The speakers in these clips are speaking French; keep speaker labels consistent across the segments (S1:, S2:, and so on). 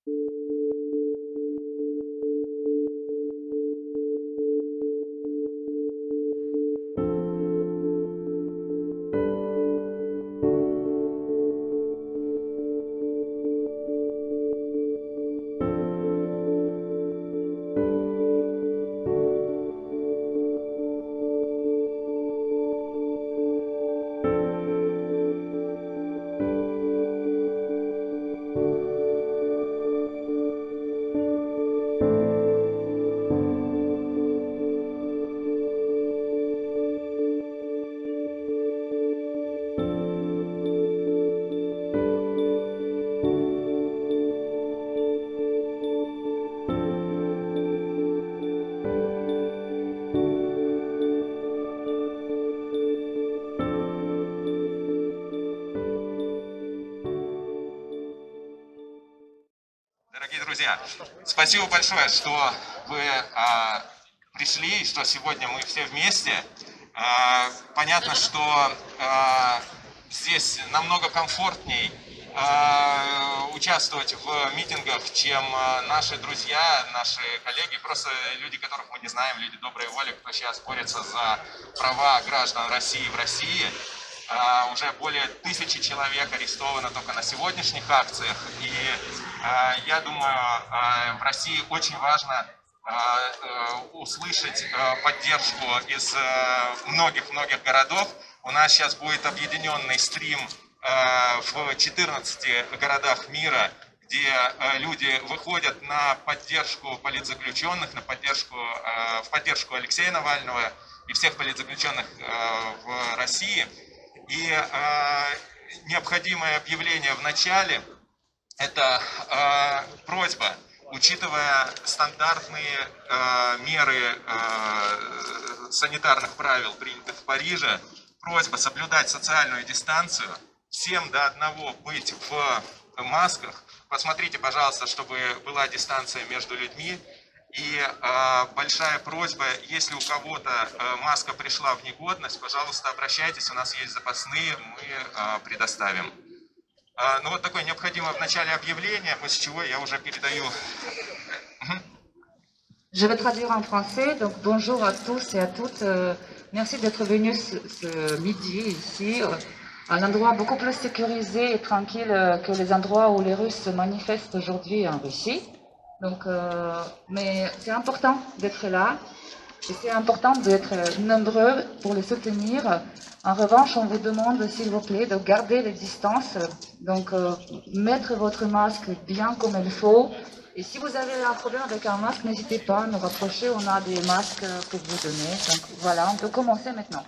S1: Дорогие друзья, спасибо большое, что вы пришли, и что сегодня мы все вместе. Понятно, что здесь намного комфортней участвовать в митингах, чем наши друзья, наши коллеги, просто люди, которых мы не знаем, люди доброй воли, кто сейчас борется за права граждан России в России. Уже более 1000 человек арестовано только на сегодняшних акциях. И я думаю, в России очень важно услышать поддержку из многих-многих городов. У нас сейчас будет объединенный стрим в 14 городах мира, где люди выходят на поддержку политзаключенных, в поддержку Алексея Навального и всех политзаключенных в России. И необходимое объявление в начале – это просьба, учитывая стандартные меры санитарных правил, принятых в Париже, просьба соблюдать социальную дистанцию, всем до одного быть в масках. Посмотрите, пожалуйста, чтобы была дистанция между людьми. И большая просьба, если у кого-то маска пришла в негодность, пожалуйста, обращайтесь, у нас есть запасные, мы предоставим. Ну вот такое необходимое в начале объявление, после чего я уже передаю.
S2: Je vais traduire en français, donc bonjour à tous et à toutes. Merci d'être venus ce midi ici, à un endroit beaucoup plus sécurisé et tranquille que les endroits où les Russes se manifestent aujourd'hui en Russie. Donc, mais c'est important d'être là et c'est important d'être nombreux pour les soutenir. En revanche, on vous demande, s'il vous plaît, de garder les distances, donc mettre votre masque bien comme il faut. Et si vous avez un problème avec un masque, n'hésitez pas à nous rapprocher, on a des masques pour vous donner. Donc voilà, on peut commencer maintenant.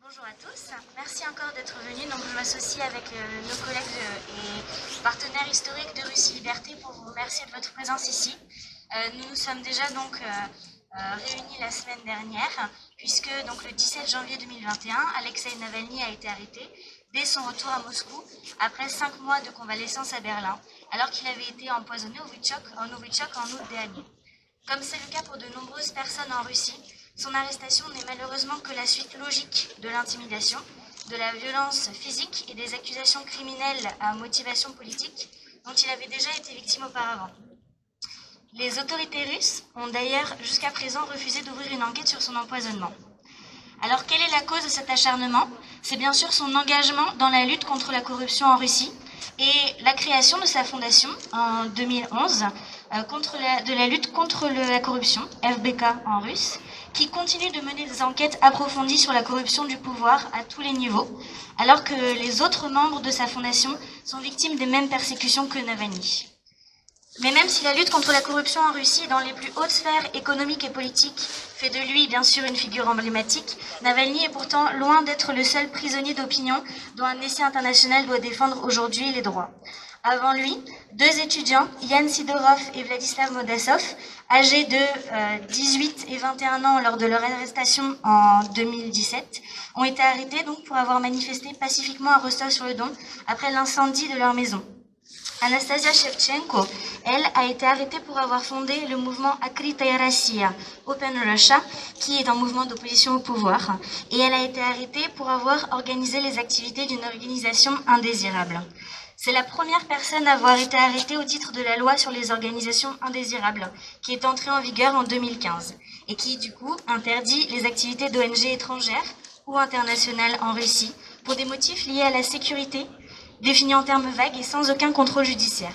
S3: Bonjour à tous, merci encore d'être venus. Donc, je m'associe avec nos collègues et partenaires historiques de Russie Liberté pour vous remercier de votre présence ici. Nous nous sommes déjà donc réunis la semaine dernière, puisque donc, le 17 janvier 2021, Alexei Navalny a été arrêté dès son retour à Moscou, après 5 mois de convalescence à Berlin, alors qu'il avait été empoisonné en Novichok en août dernier. Comme c'est le cas pour de nombreuses personnes en Russie, son arrestation n'est malheureusement que la suite logique de l'intimidation, de la violence physique et des accusations criminelles à motivation politique dont il avait déjà été victime auparavant. Les autorités russes ont d'ailleurs jusqu'à présent refusé d'ouvrir une enquête sur son empoisonnement. Alors quelle est la cause de cet acharnement? C'est bien sûr son engagement dans la lutte contre la corruption en Russie et la création de sa fondation en 2011 de la lutte contre la corruption, FBK en russe, qui continue de mener des enquêtes approfondies sur la corruption du pouvoir à tous les niveaux, alors que les autres membres de sa fondation sont victimes des mêmes persécutions que Navalny. Mais même si la lutte contre la corruption en Russie dans les plus hautes sphères économiques et politiques fait de lui bien sûr une figure emblématique, Navalny est pourtant loin d'être le seul prisonnier d'opinion dont Amnesty International doit défendre aujourd'hui les droits. Avant lui, 2 étudiants, Yann Sidorov et Vladislav Modasov, âgés de 18 et 21 ans lors de leur arrestation en 2017, ont été arrêtés donc pour avoir manifesté pacifiquement à Rostov-sur-le-Don après l'incendie de leur maison. Anastasia Shevchenko, elle, a été arrêtée pour avoir fondé le mouvement Akritaya Rossiya, Open Russia, qui est un mouvement d'opposition au pouvoir, et elle a été arrêtée pour avoir organisé les activités d'une organisation indésirable. C'est la première personne à avoir été arrêtée au titre de la loi sur les organisations indésirables, qui est entrée en vigueur en 2015, et qui, du coup, interdit les activités d'ONG étrangères ou internationales en Russie pour des motifs liés à la sécurité, définis en termes vagues et sans aucun contrôle judiciaire.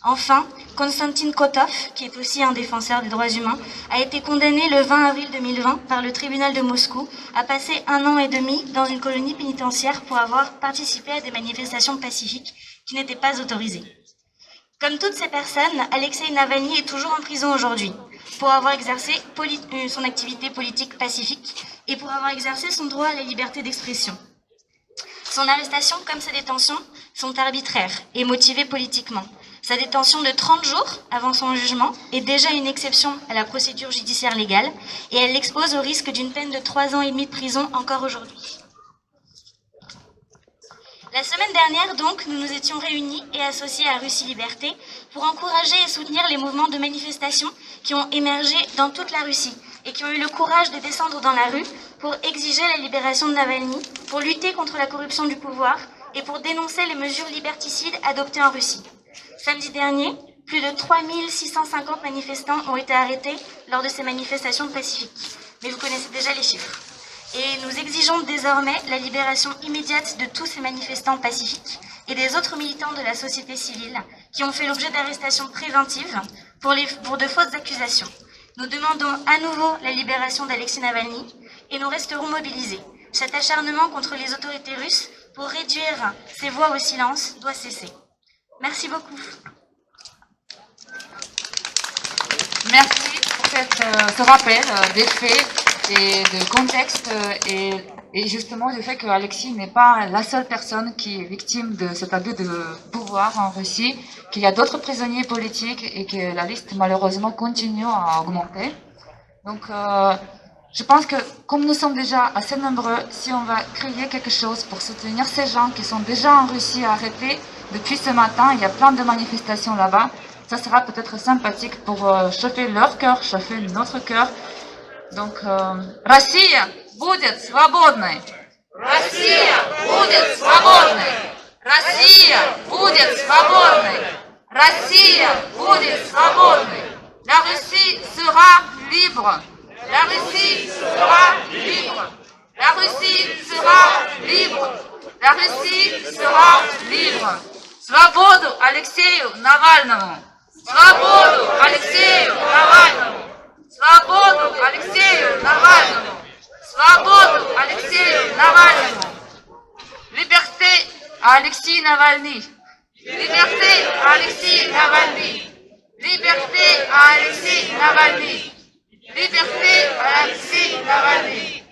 S3: Enfin, Konstantin Kotov, qui est aussi un défenseur des droits humains, a été condamné le 20 avril 2020 par le tribunal de Moscou à passer 1 an et demi dans une colonie pénitentiaire pour avoir participé à des manifestations pacifiques qui n'étaient pas autorisées. Comme toutes ces personnes, Alexei Navalny est toujours en prison aujourd'hui pour avoir exercé son activité politique pacifique et pour avoir exercé son droit à la liberté d'expression. Son arrestation comme sa détention sont arbitraires et motivées politiquement. Sa détention de 30 jours avant son jugement est déjà une exception à la procédure judiciaire légale et elle l'expose au risque d'une peine de 3 ans et demi de prison encore aujourd'hui. La semaine dernière, donc, nous nous étions réunis et associés à Russie Liberté pour encourager et soutenir les mouvements de manifestation qui ont émergé dans toute la Russie et qui ont eu le courage de descendre dans la rue pour exiger la libération de Navalny, pour lutter contre la corruption du pouvoir et pour dénoncer les mesures liberticides adoptées en Russie. Samedi dernier, plus de 3650 manifestants ont été arrêtés lors de ces manifestations pacifiques. Mais vous connaissez déjà les chiffres. Et nous exigeons désormais la libération immédiate de tous ces manifestants pacifiques et des autres militants de la société civile qui ont fait l'objet d'arrestations préventives pour de fausses accusations. Nous demandons à nouveau la libération d'Alexei Navalny et nous resterons mobilisés. Cet acharnement contre les autorités russes pour réduire ces voix au silence doit cesser. Merci beaucoup.
S2: Merci pour ce rappel des faits et de contexte et justement du fait que Alexis n'est pas la seule personne qui est victime de cet abus de pouvoir en Russie, qu'il y a d'autres prisonniers politiques et que la liste malheureusement continue à augmenter. Donc je pense que comme nous sommes déjà assez nombreux, si on va créer quelque chose pour soutenir ces gens qui sont déjà en Russie arrêtés depuis ce matin, il y a plein de manifestations là-bas, ça sera peut-être sympathique pour chauffer leur cœur, chauffer notre cœur. Donc, Россия будет свободной! Россия будет свободной! Россия будет свободной! Россия будет свободной! La Russie sera libre! La Russie sera libre! La Russie sera libre! La Russie sera libre! Свободу Алексею Навальному! Свободу Алексею Навальному! Свободу Алексею Навальному! Свободу Алексею Навальному! Liberté à Alexis Navalny! Liberté à Alexis Navalny! Liberté à Alexis Navalny! Liberté à Alexis Navalny!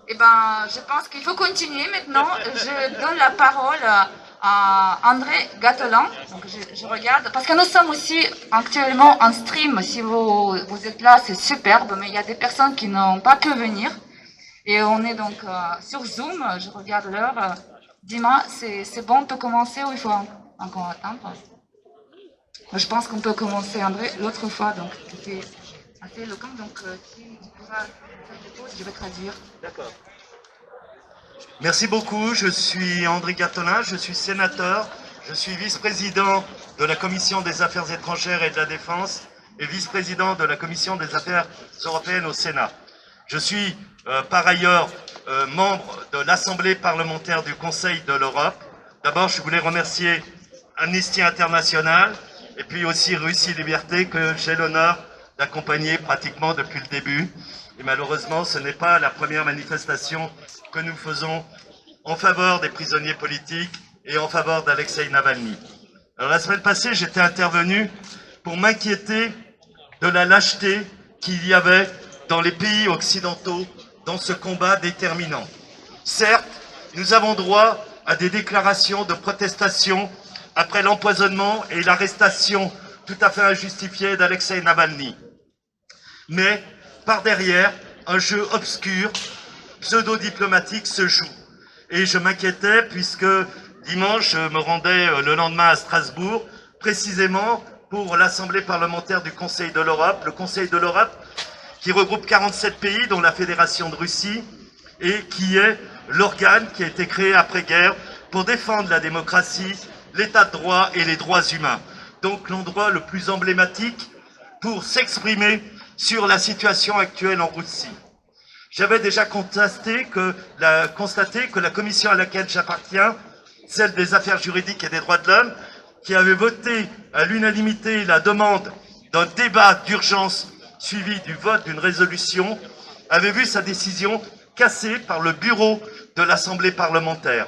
S2: Eh ben, je pense qu'il faut continuer maintenant. Je donne la parole à André Gatelan. Donc je regarde, parce que nous sommes aussi actuellement en stream. Si vous êtes là, c'est superbe, mais il y a des personnes qui n'ont pas pu venir. Et on est donc sur Zoom. Je regarde l'heure. Dima, c'est bon, on peut commencer ou il faut encore attendre? Je pense qu'on peut commencer, André. L'autre fois, donc, c'était assez éloquent. Donc, si tu pourras faire des pauses, je vais traduire.
S4: D'accord. Merci beaucoup, je suis André Gatelan, je suis sénateur, je suis vice-président de la Commission des Affaires étrangères et de la Défense et vice-président de la Commission des Affaires européennes au Sénat. Je suis par ailleurs membre de l'Assemblée parlementaire du Conseil de l'Europe. D'abord, je voulais remercier Amnesty International et puis aussi Russie Liberté que j'ai l'honneur d'accompagner pratiquement depuis le début. Et malheureusement, ce n'est pas la première manifestation que nous faisons en faveur des prisonniers politiques et en faveur d'Alexei Navalny. Alors la semaine passée, j'étais intervenu pour m'inquiéter de la lâcheté qu'il y avait dans les pays occidentaux dans ce combat déterminant. Certes, nous avons droit à des déclarations de protestation après l'empoisonnement et l'arrestation tout à fait injustifiée d'Alexei Navalny. Mais par derrière, un jeu obscur, pseudo-diplomatique se joue. Et je m'inquiétais puisque dimanche, je me rendais le lendemain à Strasbourg, précisément pour l'Assemblée parlementaire du Conseil de l'Europe, le Conseil de l'Europe qui regroupe 47 pays, dont la Fédération de Russie, et qui est l'organe qui a été créé après-guerre pour défendre la démocratie, l'état de droit et les droits humains. Donc l'endroit le plus emblématique pour s'exprimer sur la situation actuelle en Russie. J'avais déjà constaté que la commission à laquelle j'appartiens, celle des affaires juridiques et des droits de l'homme, qui avait voté à l'unanimité la demande d'un débat d'urgence suivi du vote d'une résolution, avait vu sa décision cassée par le bureau de l'Assemblée parlementaire.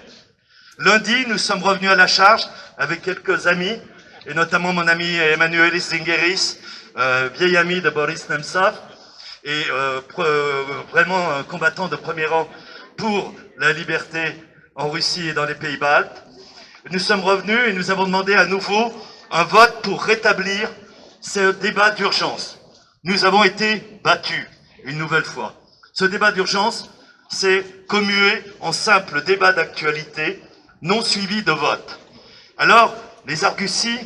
S4: Lundi, nous sommes revenus à la charge avec quelques amis, et notamment mon ami Emmanuel Zingeris, vieil ami de Boris Nemtsov, et vraiment un combattant de premier rang pour la liberté en Russie et dans les pays baltes. Nous sommes revenus et nous avons demandé à nouveau un vote pour rétablir ce débat d'urgence. Nous avons été battus une nouvelle fois. Ce débat d'urgence s'est commué en simple débat d'actualité, non suivi de vote. Alors, les arguties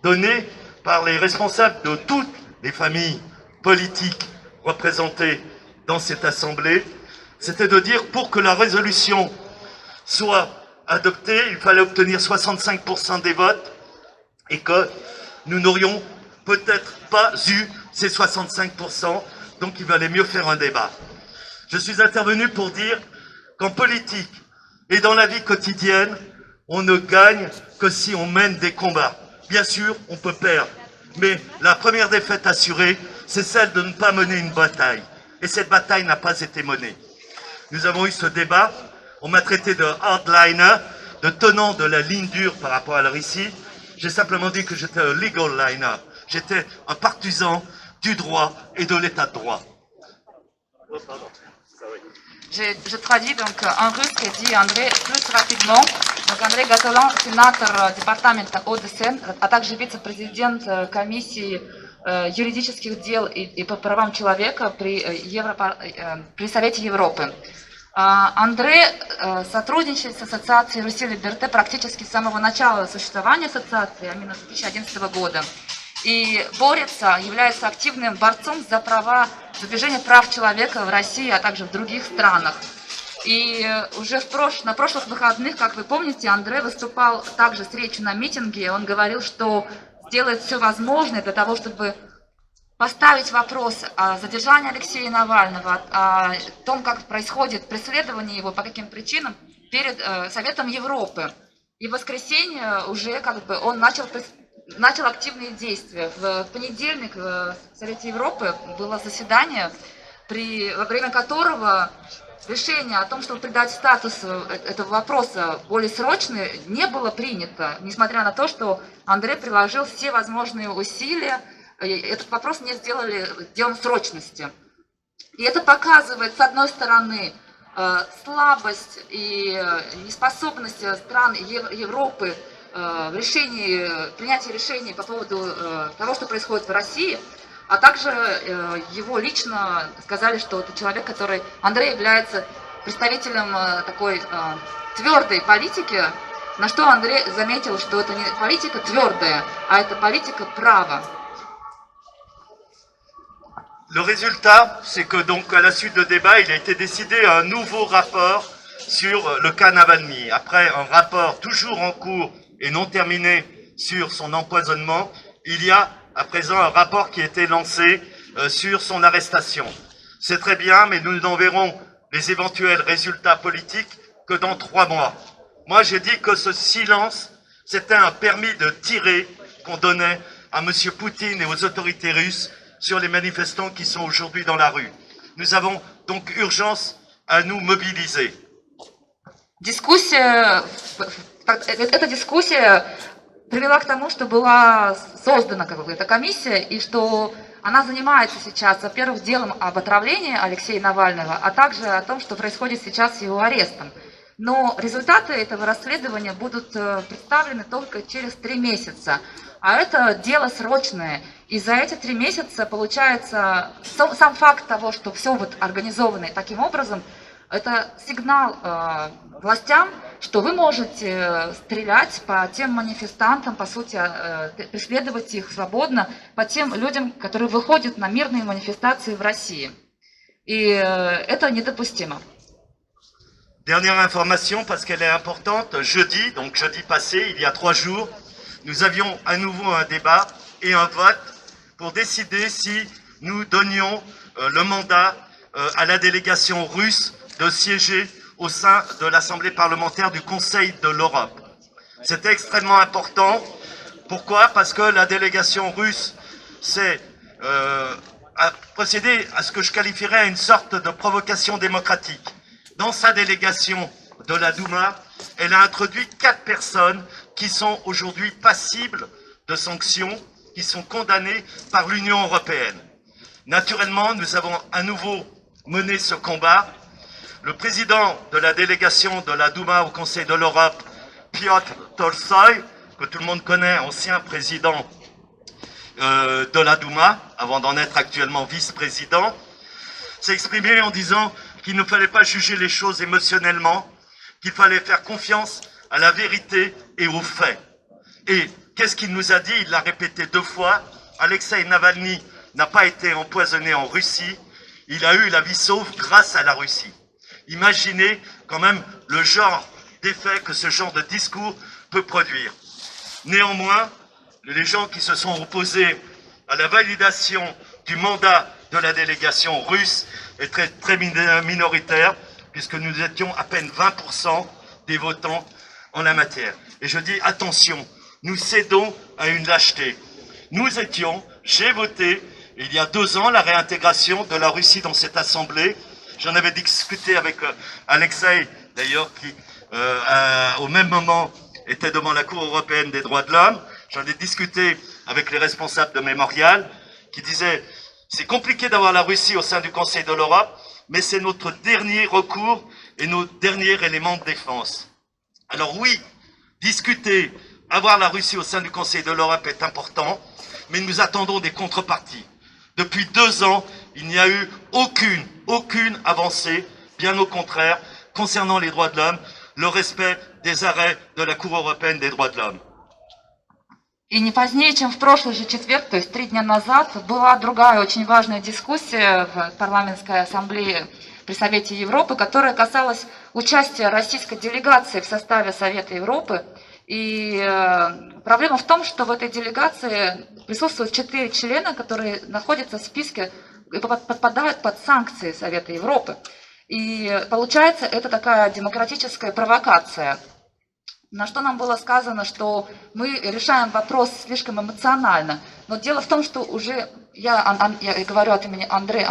S4: données par les responsables de toutes les familles politiques représentées dans cette assemblée, c'était de dire pour que la résolution soit adoptée, il fallait obtenir 65% des votes et que nous n'aurions peut-être pas eu ces 65%, donc il valait mieux faire un débat. Je suis intervenu pour dire qu'en politique et dans la vie quotidienne, on ne gagne que si on mène des combats. Bien sûr, on peut perdre, mais la première défaite assurée, c'est celle de ne pas mener une bataille. Et cette bataille n'a pas été menée. Nous avons eu ce débat, on m'a traité de hardliner, de tenant de la ligne dure par rapport à la Russie. J'ai simplement dit que j'étais un legal liner. J'étais un partisan du droit et de l'état de droit. Oh, pardon.
S2: Je traduis donc en russe, dit Андрей plus rapidement. Donc Андрей Гаталан, сенатор департамента ОДСН, а также вице-президент комиссии юридических дел и по правам человека при Совете Европы. Андрей сотрудничает с ассоциацией Руси Либерте практически с самого начала существования ассоциации, а именно с 2011 года. И борется, является активным борцом за права, за движение прав человека в России, а также в других странах. И уже на прошлых выходных, как вы помните, Андрей выступал также с речью на митинге. Он говорил, что сделает все возможное для того, чтобы поставить вопрос о задержании Алексея Навального, о том, как происходит преследование его, по каким причинам, перед Советом Европы. И в воскресенье уже он начал активные действия. В понедельник в Совете Европы было заседание, во время которого решение о том, чтобы придать статус этого вопроса более срочный, не было принято, несмотря на то, что Андрей приложил все возможные усилия. Этот вопрос не сделали делом срочности. И это показывает, с одной стороны, слабость и неспособность стран Европы в принятии решений по поводу того, что происходит в России, а также его лично сказали, что это человек, Андрей является представителем такой твердой политики, на что Андрей заметил, что это не политика твердая, а это политика права.
S4: Le résultat, c'est que donc à la suite de débat, il a été décidé un nouveau rapport sur le cas Navalny. Après un rapport toujours en cours et non terminé sur son empoisonnement, il y a à présent un rapport qui a été lancé sur son arrestation. C'est très bien, mais nous n'en verrons les éventuels résultats politiques que dans 3 mois. Moi, j'ai dit que ce silence, c'était un permis de tirer qu'on donnait à M. Poutine et aux autorités russes sur les manifestants qui sont aujourd'hui dans la rue. Nous avons donc urgence à nous mobiliser.
S2: Эта дискуссия привела к тому, что была создана эта комиссия, и что она занимается сейчас, во-первых, делом об отравлении Алексея Навального, а также о том, что происходит сейчас с его арестом. Но результаты этого расследования будут представлены только через 3 месяца. А это дело срочное. И за эти 3 месяца, получается, сам факт того, что все организовано таким образом, это сигнал властям, что вы можете стрелять по тем манифестантам, по сути, преследовать их свободно, по тем людям, которые выходят на мирные манифестации в России. И это недопустимо.
S4: Dernière information, parce qu'elle est importante, jeudi, donc jeudi passé, il y a 3 jours, nous avions à nouveau un débat et un vote pour décider si nous donnions le mandat à la délégation russe de siéger au sein de l'Assemblée parlementaire du Conseil de l'Europe. C'était extrêmement important. Pourquoi? Parce que la délégation russe a procédé à ce que je qualifierais à une sorte de provocation démocratique. Dans sa délégation de la Douma, elle a introduit 4 personnes qui sont aujourd'hui passibles de sanctions, qui sont condamnées par l'Union européenne. Naturellement, nous avons à nouveau mené ce combat. Le président de la délégation de la Douma au Conseil de l'Europe, Piotr Tolstoï, que tout le monde connaît, ancien président de la Douma, avant d'en être actuellement vice-président, s'est exprimé en disant qu'il ne fallait pas juger les choses émotionnellement, qu'il fallait faire confiance à la vérité et aux faits. Et qu'est-ce qu'il nous a dit? Il l'a répété 2 fois. Alexeï Navalny n'a pas été empoisonné en Russie. Il a eu la vie sauve grâce à la Russie. Imaginez quand même le genre d'effet que ce genre de discours peut produire. Néanmoins, les gens qui se sont opposés à la validation du mandat de la délégation russe est très minoritaire, puisque nous étions à peine 20% des votants en la matière. Et je dis attention, nous cédons à une lâcheté. J'ai voté il y a 2 ans la réintégration de la Russie dans cette assemblée. J'en avais discuté avec Alexeï, d'ailleurs, qui au même moment était devant la Cour européenne des droits de l'homme. J'en ai discuté avec les responsables de Mémorial, qui disaient c'est compliqué d'avoir la Russie au sein du Conseil de l'Europe, mais c'est notre dernier recours et notre dernier élément de défense. Alors oui, discuter, avoir la Russie au sein du Conseil de l'Europe est important, mais nous attendons des contreparties. Depuis 2 ans, il n'y a eu aucune avancée, bien au contraire, concernant les droits de l'homme, le respect des arrêts de la Cour européenne des droits de l'homme.
S2: И не позднее, чем в прошлый же четверг, то есть 3 дня назад, была другая очень важная дискуссия в парламентской ассамблее при Совете Европы, которая касалась участия российской делегации в составе Совета Европы. И проблема в том, что в этой делегации присутствуют 4 члена, которые находятся в списке и подпадают под санкции Совета Европы. И получается, это такая демократическая провокация. На что нам было сказано, что мы решаем вопрос слишком эмоционально. Но дело в том, что уже, я говорю от имени Андре,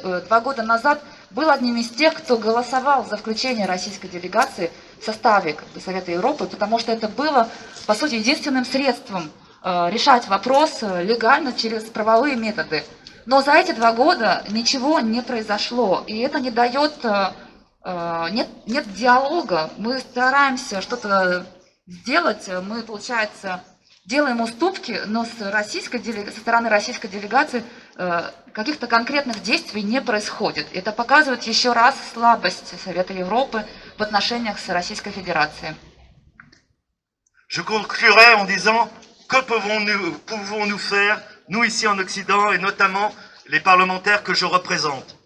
S2: 2 года назад был одним из тех, кто голосовал за включение российской делегации в составе Совета Европы, потому что это было, по сути, единственным средством решать вопрос легально через правовые методы. Но за эти 2 года ничего не произошло, и это не дает... Нет диалога, мы стараемся что-то сделать, мы, получается, делаем уступки, но со стороны российской делегации каких-то конкретных действий не происходит. Это показывает еще раз слабость Совета Европы в отношениях с Российской Федерацией.
S4: Je conclurai en disant que pouvons-nous faire, nous ici en Occident, et notamment les parlementaires que je représente.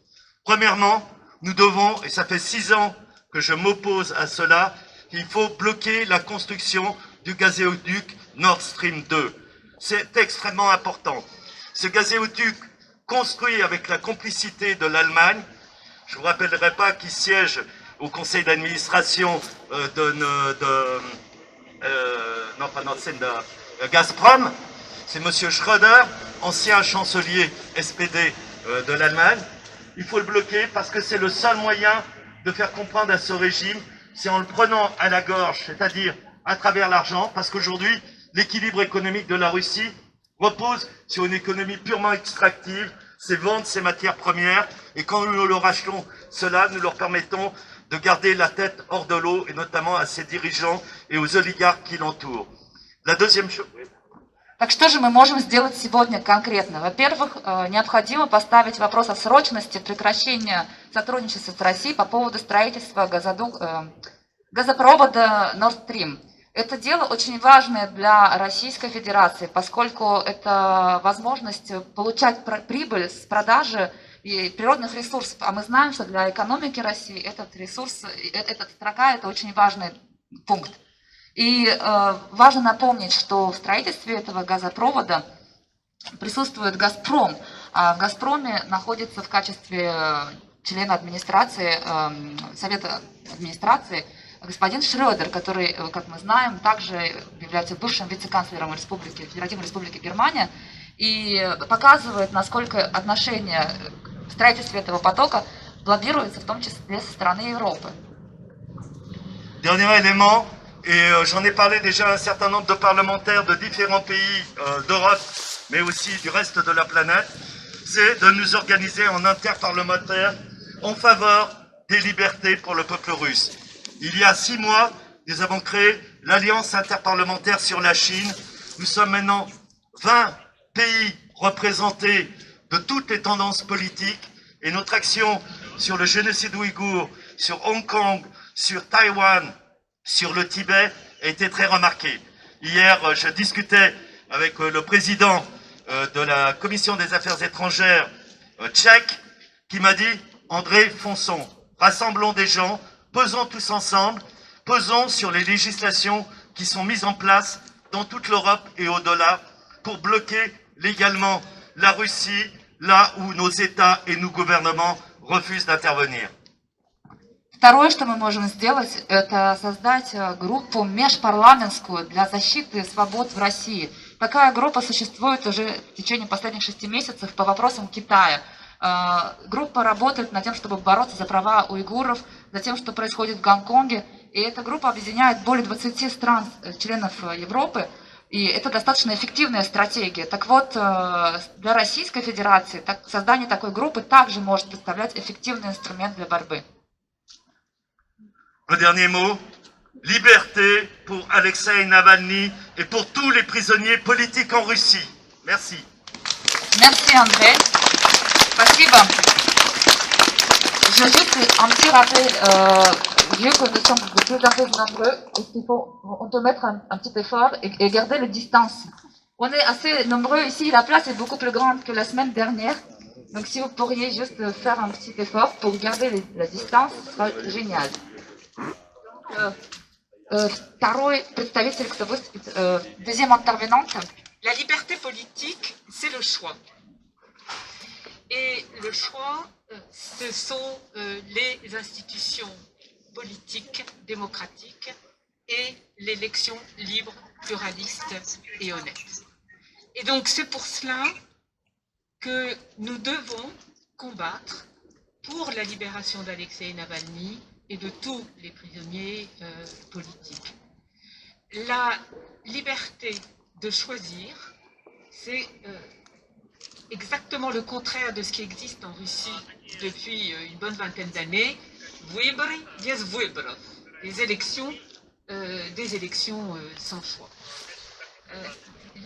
S4: Premièrement, nous devons, et ça fait 6 ans que je m'oppose à cela, il faut bloquer la construction du gazéoduc Nord Stream 2. C'est extrêmement important. Ce gazéoduc construit avec la complicité de l'Allemagne, je ne vous rappellerai pas qui siège au conseil d'administration de Gazprom, c'est M. Schröder, ancien chancelier SPD de l'Allemagne. Il faut le bloquer parce que c'est le seul moyen de faire comprendre à ce régime, c'est en le prenant à la gorge, c'est-à-dire à travers l'argent, parce qu'aujourd'hui, l'équilibre économique de la Russie repose sur une économie purement extractive, c'est vendre ses matières premières, et quand nous leur achetons cela, nous leur permettons de garder la tête hors de l'eau, et notamment à ses dirigeants et aux oligarques qui l'entourent. La deuxième chose...
S2: Так что же мы можем сделать сегодня конкретно? Во-первых, необходимо поставить вопрос о срочности прекращения сотрудничества с Россией по поводу строительства газопровода Nord Stream. Это дело очень важное для Российской Федерации, поскольку это возможность получать прибыль с продажи и природных ресурсов. А мы знаем, что для экономики России этот ресурс, эта строка – это очень важный пункт. И важно напомнить, что в строительстве этого газопровода присутствует «Газпром». А в «Газпроме» находится в качестве члена администрации, Совета администрации, господин Шрёдер, который, как мы знаем, также является бывшим вице-канцлером Федеративной Республики Германия, и показывает, насколько отношение к строительству этого потока лоббируется, в том числе со стороны Европы.
S4: Dernier élément, et j'en ai parlé déjà à un certain nombre de parlementaires de différents pays d'Europe, mais aussi du reste de la planète, c'est de nous organiser en interparlementaires en faveur des libertés pour le peuple russe. Il y a 6 mois, nous avons créé l'Alliance interparlementaire sur la Chine. Nous sommes maintenant 20 pays représentés de toutes les tendances politiques et notre action sur le génocide ouïghour, sur Hong Kong, sur Taïwan, sur le Tibet a été très remarquée. Hier, je discutais avec le président de la Commission des Affaires étrangères tchèque qui m'a dit « André, fonçons, rassemblons des gens, pesons tous ensemble, pesons sur les législations qui sont mises en place dans toute l'Europe et au-delà pour bloquer légalement la Russie là où nos États et nos gouvernements refusent d'intervenir. »
S2: Второе, что мы можем сделать, это создать группу межпарламентскую для защиты свобод в России. Такая группа существует уже в течение последних 6 месяцев по вопросам Китая. Группа работает над тем, чтобы бороться за права уйгуров, за тем, что происходит в Гонконге. И эта группа объединяет более 20 стран, членов Европы. И это достаточно эффективная стратегия. Так вот, для Российской Федерации создание такой группы также может представлять эффективный инструмент для борьбы.
S4: Un dernier mot, liberté pour Alexei Navalny et pour tous les prisonniers politiques en Russie. Merci.
S2: Merci André. Спасибо. Je juste un petit rappel, vu que nous sommes de plus en plus nombreux, on peut mettre un petit effort et garder les distances. On est assez nombreux ici, la place est beaucoup plus grande que la semaine dernière. Donc si vous pourriez juste faire un petit effort pour garder la distance, ce serait génial. Второй представитель, кто выступит, deuxième intervenante.
S5: La liberté politique, c'est le choix. Et le choix, ce sont les institutions politiques, démocratiques et l'élection libre, pluraliste et honnête. Et donc c'est pour cela que nous devons combattre pour la libération d'Alexei Navalny et de tous les prisonniers politiques. La liberté de choisir, c'est exactement le contraire de ce qui existe en Russie depuis une bonne vingtaine d'années. Выборы без выборов, des élections sans choix.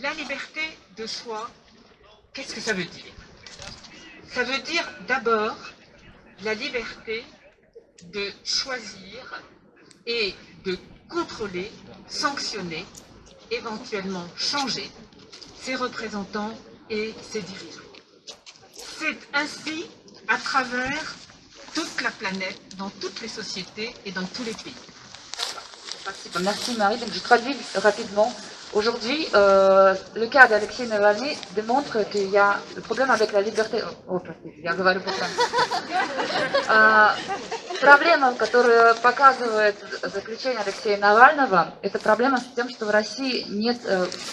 S5: La liberté de choix, qu'est-ce que ça veut dire? Ça veut dire d'abord la liberté de choisir et de contrôler, sanctionner, éventuellement changer ses représentants et ses dirigeants. C'est ainsi à travers toute la planète, dans toutes les sociétés et dans tous les pays.
S2: Merci Marie. Donc, je traduis rapidement. Aujourd'hui, le cas d'Alexei Navalny démontre qu'il y a le problème avec la liberté. О, простите, я говорю по-французски. Проблема, которую показывает заключение Алексея Навального, это проблема с тем, что в России нет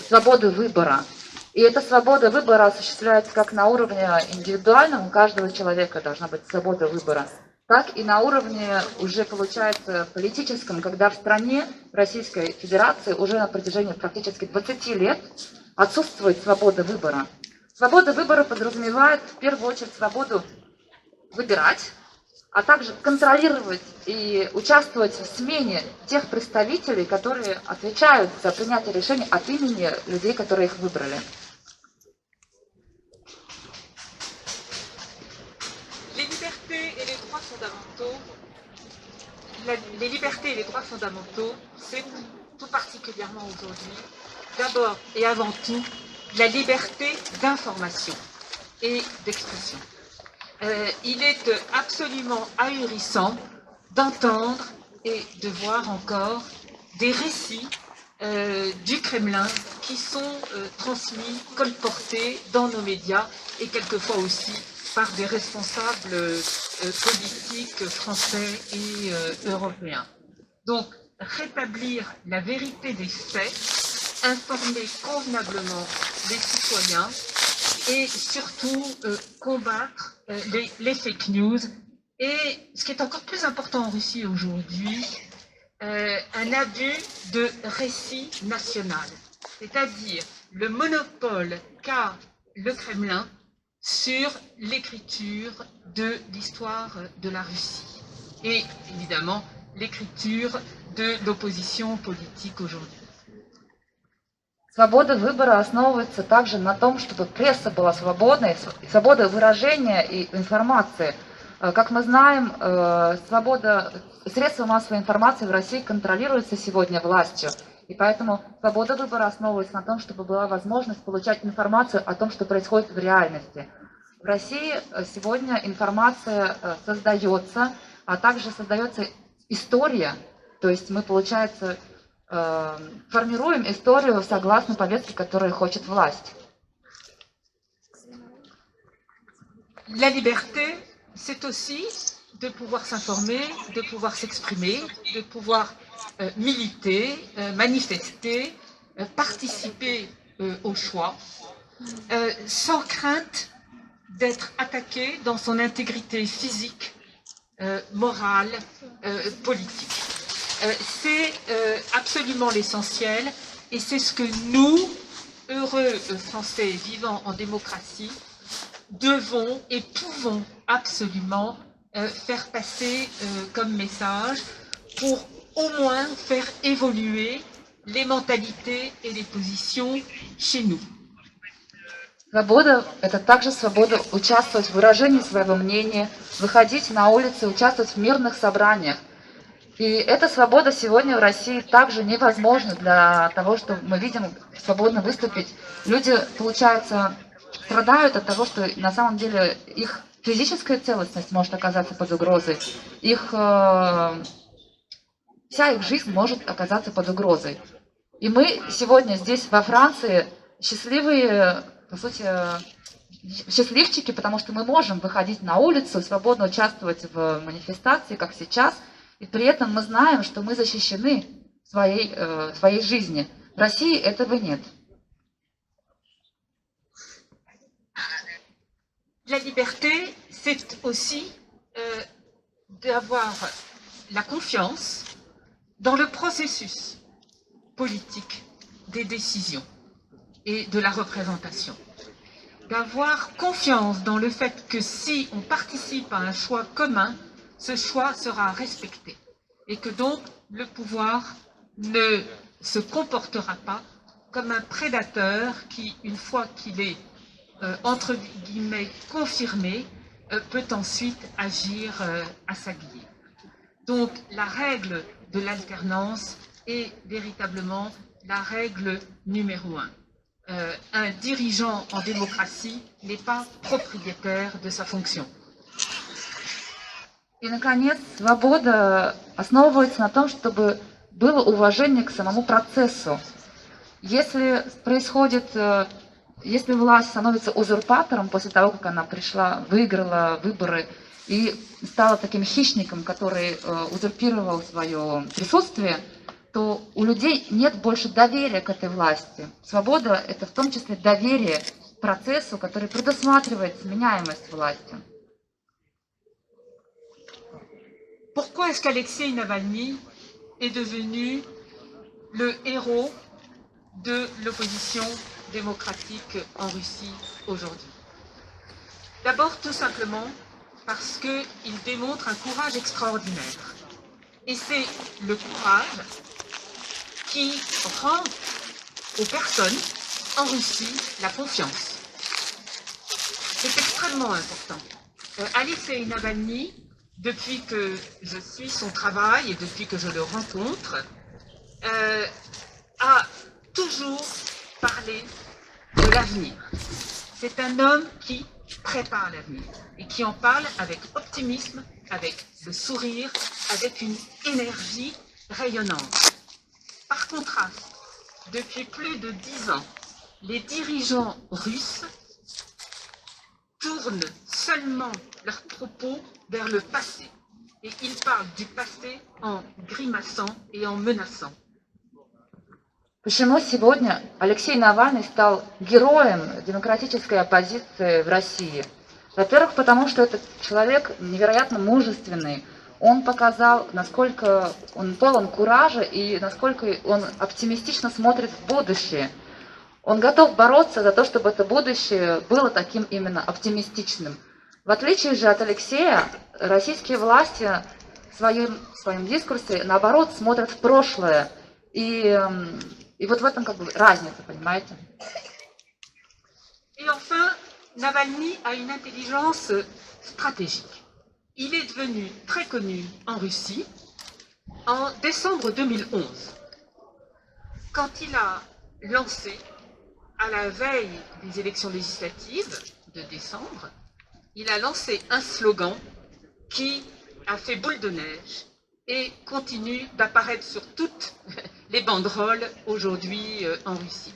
S2: свободы выбора. И эта свобода выбора осуществляется как на уровне индивидуальном, у каждого человека должна быть свобода выбора, так и на уровне уже, получается, политическом, когда в стране Российской Федерации уже на протяжении практически 20 лет отсутствует свобода выбора. Свобода выбора подразумевает в первую очередь свободу выбирать, а также контролировать и участвовать в смене тех представителей, которые отвечают за принятие решений от имени людей, которые их выбрали.
S5: Les libertés et les droits fondamentaux, c'est tout particulièrement aujourd'hui, d'abord et avant tout, la liberté d'information et d'expression. il est absolument ahurissant d'entendre et de voir encore des récits du Kremlin qui sont transmis, colportés dans nos médias et quelquefois aussi par des responsables politiques français et européens. Donc, rétablir la vérité des faits, informer convenablement les citoyens et surtout combattre les fake news. Et ce qui est encore plus important en Russie aujourd'hui, un abus de récit national, c'est-à-dire le monopole qu'a le Kremlin sur l'écriture de l'histoire de la Russie et évidemment l'écriture de l'opposition politique aujourd'hui.
S2: Свобода выбора основывается также на том, чтобы пресса была свободной, свобода выражения и информации. Как мы знаем, средства массовой информации в России контролируются сегодня властью, и поэтому свобода выбора основывается на том, чтобы была возможность получать информацию о том, что происходит в реальности. В России сегодня информация создается, а также создается история, то есть мы, получается, формируем историю согласно повестке, которую хочет власть.
S5: La liberté, c'est aussi de pouvoir s'informer, de pouvoir s'exprimer, de pouvoir militer, manifester, participer au choix, sans crainte d'être attaqué dans son intégrité physique, morale, politique. C'est absolument l'essentiel et c'est ce que nous, heureux Français vivant en démocratie, devons et pouvons absolument faire passer comme message pour au moins faire évoluer les mentalités et les positions chez nous.
S2: Свобода – это также свобода участвовать в выражении своего мнения, выходить на улицы, участвовать в мирных собраниях. И эта свобода сегодня в России также невозможна для того, что мы видим свободно выступить. Люди, получается, страдают от того, что на самом деле их физическая целостность может оказаться под угрозой, вся их жизнь может оказаться под угрозой. И мы сегодня здесь, во Франции, счастливые, по сути, счастливчики, потому что мы можем выходить на улицу, свободно участвовать в манифестации, как сейчас, и при этом мы знаем, что мы защищены в своей жизни. В России этого нет.
S5: La liberté, c'est aussi d'avoir la confiance dans le processus politique des décisions et de la représentation. D'avoir confiance dans le fait que si on participe à un choix commun, ce choix sera respecté et que donc le pouvoir ne se comportera pas comme un prédateur qui, une fois qu'il est entre guillemets confirmé, peut ensuite agir à sa guise. Donc la règle de l'alternance est véritablement la règle numéro un. Un dirigeant en démocratie n'est pas propriétaire de sa fonction.
S2: И, наконец, свобода основывается на том, чтобы было уважение к самому процессу. Если власть становится узурпатором после того, как она выиграла выборы и стала таким хищником, который узурпировал свое присутствие, то у людей нет больше доверия к этой власти. Свобода – это в том числе доверие к процессу, который предусматривает сменяемость власти.
S5: Pourquoi est-ce qu'Alexeï Navalny est devenu le héros de l'opposition démocratique en Russie aujourd'hui? D'abord, tout simplement, parce qu'il démontre un courage extraordinaire. Et c'est le courage qui rend aux personnes en Russie la confiance. C'est extrêmement important. Alexeï Navalny, depuis que je suis son travail et depuis que je le rencontre, a toujours parlé de l'avenir. C'est un homme qui prépare l'avenir et qui en parle avec optimisme, avec le sourire, avec une énergie rayonnante. Par contraste, depuis plus de 10 ans, les dirigeants russes tournent seulement leurs propos vers le passé. Et ils parlent du passé en grimaçant et en menaçant.
S2: Почему сегодня Алексей Навальный стал героем демократической оппозиции в России? Во-первых, потому что этот человек невероятно мужественный. Он показал, насколько он полон куража и насколько он оптимистично смотрит в будущее. Он готов бороться за то, чтобы это будущее было таким именно оптимистичным. В отличие же от Алексея, российские власти в своем дискурсе, наоборот, смотрят в прошлое. И вот в этом как бы разница, понимаете?
S5: Et enfin, Navalny a une intelligence stratégique. Il est devenu très connu en Russie en décembre 2011, quand il a lancé, à la veille des élections législatives de décembre, il a lancé un slogan qui a fait boule de neige et continue d'apparaître sur toutes les banderoles aujourd'hui en Russie.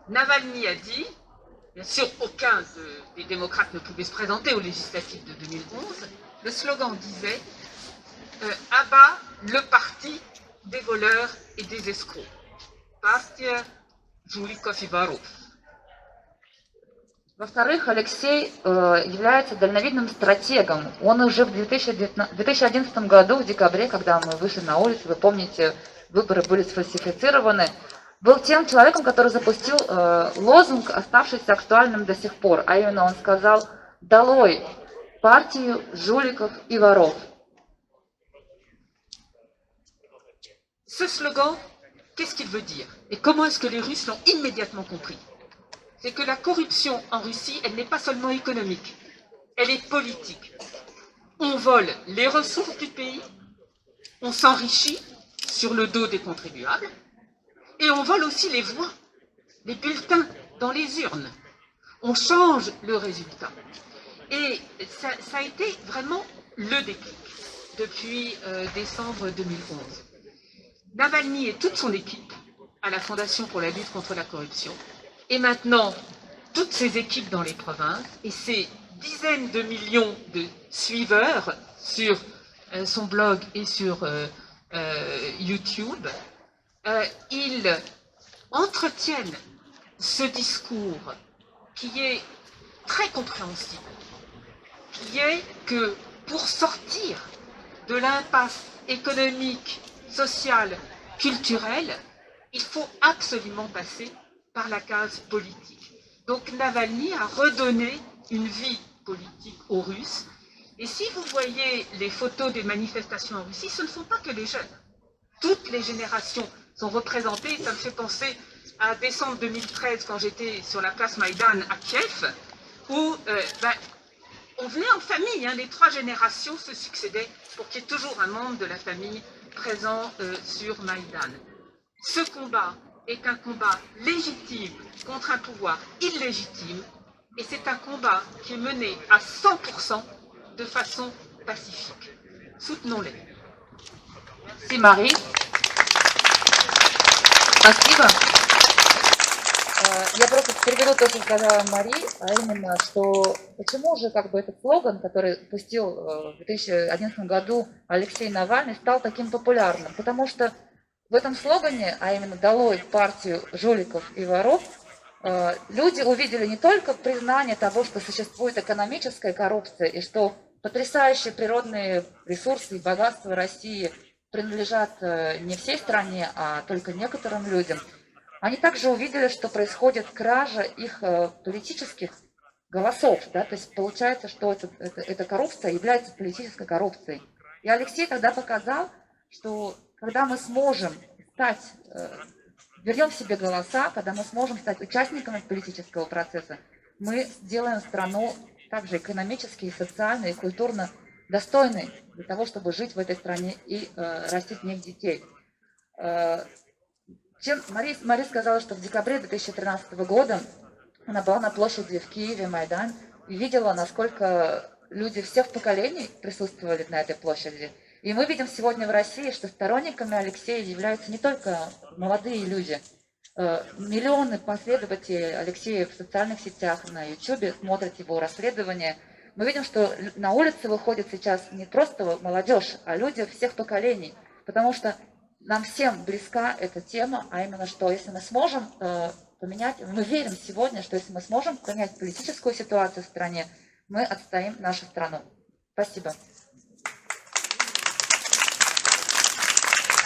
S5: Navalny a dit, bien sûr aucun des démocrates ne pouvait se présenter aux législatives de 2011, le slogan disait à bas le parti des voleurs et des escrocs. Партия жуликов и воров.
S2: Во-вторых, Алексей является дальновидным стратегом. Он уже в 2011 году, в декабре, когда мы вышли на улицу, вы помните, выборы были сфальсифицированы, был тем человеком, который запустил лозунг, оставшийся актуальным до сих пор. А именно он сказал «Долой партию жуликов и воров».
S5: Ce slogan, qu'est-ce qu'il veut dire? Et comment est-ce que les Russes l'ont immédiatement compris? C'est que la corruption en Russie, elle n'est pas seulement économique, elle est politique. On vole les ressources du pays, on s'enrichit sur le dos des contribuables, et on vole aussi les voix, les bulletins dans les urnes. On change le résultat. Et ça a été vraiment le déclic depuis décembre 2011. Navalny et toute son équipe à la Fondation pour la lutte contre la corruption, et maintenant toutes ses équipes dans les provinces, et ses dizaines de millions de suiveurs sur son blog et sur YouTube, ils entretiennent ce discours qui est très compréhensible, qui est que pour sortir de l'impasse économique, sociale, culturelle, il faut absolument passer par la case politique. Donc Navalny a redonné une vie politique aux Russes. Et si vous voyez les photos des manifestations en Russie, ce ne sont pas que les jeunes. Toutes les générations sont représentées. Ça me fait penser à décembre 2013, quand j'étais sur la place Maïdan à Kiev, où on venait en famille, hein, les trois générations se succédaient pour qu'il y ait toujours un membre de la famille présent sur Maïdan. Ce combat est un combat légitime contre un pouvoir illégitime, et c'est un combat qui est mené à 100% de façon pacifique. Soutenons-les.
S2: Merci, Marie. Спасибо. Я просто переведу то, что сказала Мари, а именно, что почему же как бы этот слоган, который пустил в 2011 году Алексей Навальный, стал таким популярным? Потому что в этом слогане, а именно «Долой партию жуликов и воров», люди увидели не только признание того, что существует экономическая коррупция и что потрясающие природные ресурсы и богатства России принадлежат не всей стране, а только некоторым людям. Они также увидели, что происходит кража их политических голосов. Да? То есть получается, что эта коррупция является политической коррупцией. И Алексей тогда показал, что когда мы сможем вернем себе голоса, когда мы сможем стать участниками политического процесса, мы сделаем страну также экономически, социально и культурно достойной для того, чтобы жить в этой стране и растить в них детей. Мари сказала, что в декабре 2013 года она была на площади в Киеве, Майдан, и видела, насколько люди всех поколений присутствовали на этой площади. И мы видим сегодня в России, что сторонниками Алексея являются не только молодые люди. Миллионы последователей Алексея в социальных сетях, на YouTube смотрят его расследования. Мы видим, что на улице выходит сейчас не просто молодежь, а люди всех поколений. Потому что нам всем близка эта тема, а именно, что если мы сможем поменять, мы верим сегодня, что если мы сможем поменять политическую ситуацию в стране, мы отстоим нашу страну. Спасибо.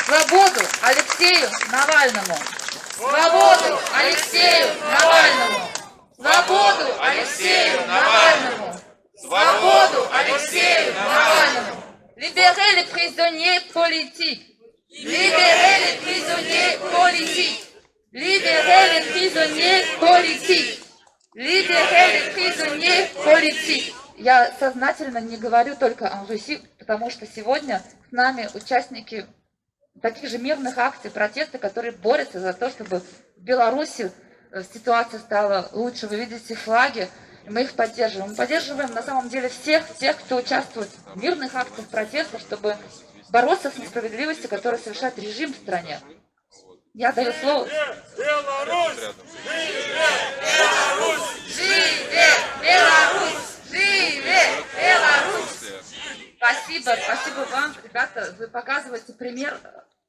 S2: Свободу Алексею Навальному! Свободу Алексею Навальному! Свободу Алексею Навальному! Свободу Алексею Навальному! Libérez les prisonniers politiques! Libérez les prisonniers politiques! Libérez les prisonniers politiques! Libérez les prisonniers politiques! Я сознательно не говорю только о Руси, потому что сегодня с нами участники таких же мирных акций протеста, которые борются за то, чтобы в Беларуси ситуация стала лучше. Вы видите флаги, и мы их поддерживаем. Мы поддерживаем на самом деле всех тех, кто участвует в мирных акциях протеста, чтобы бороться с несправедливостью, которую совершает режим в стране. Я даю слово.
S6: Беларусь!
S2: Живе Беларусь! Живе Беларусь! Спасибо вам, ребята, вы показываете пример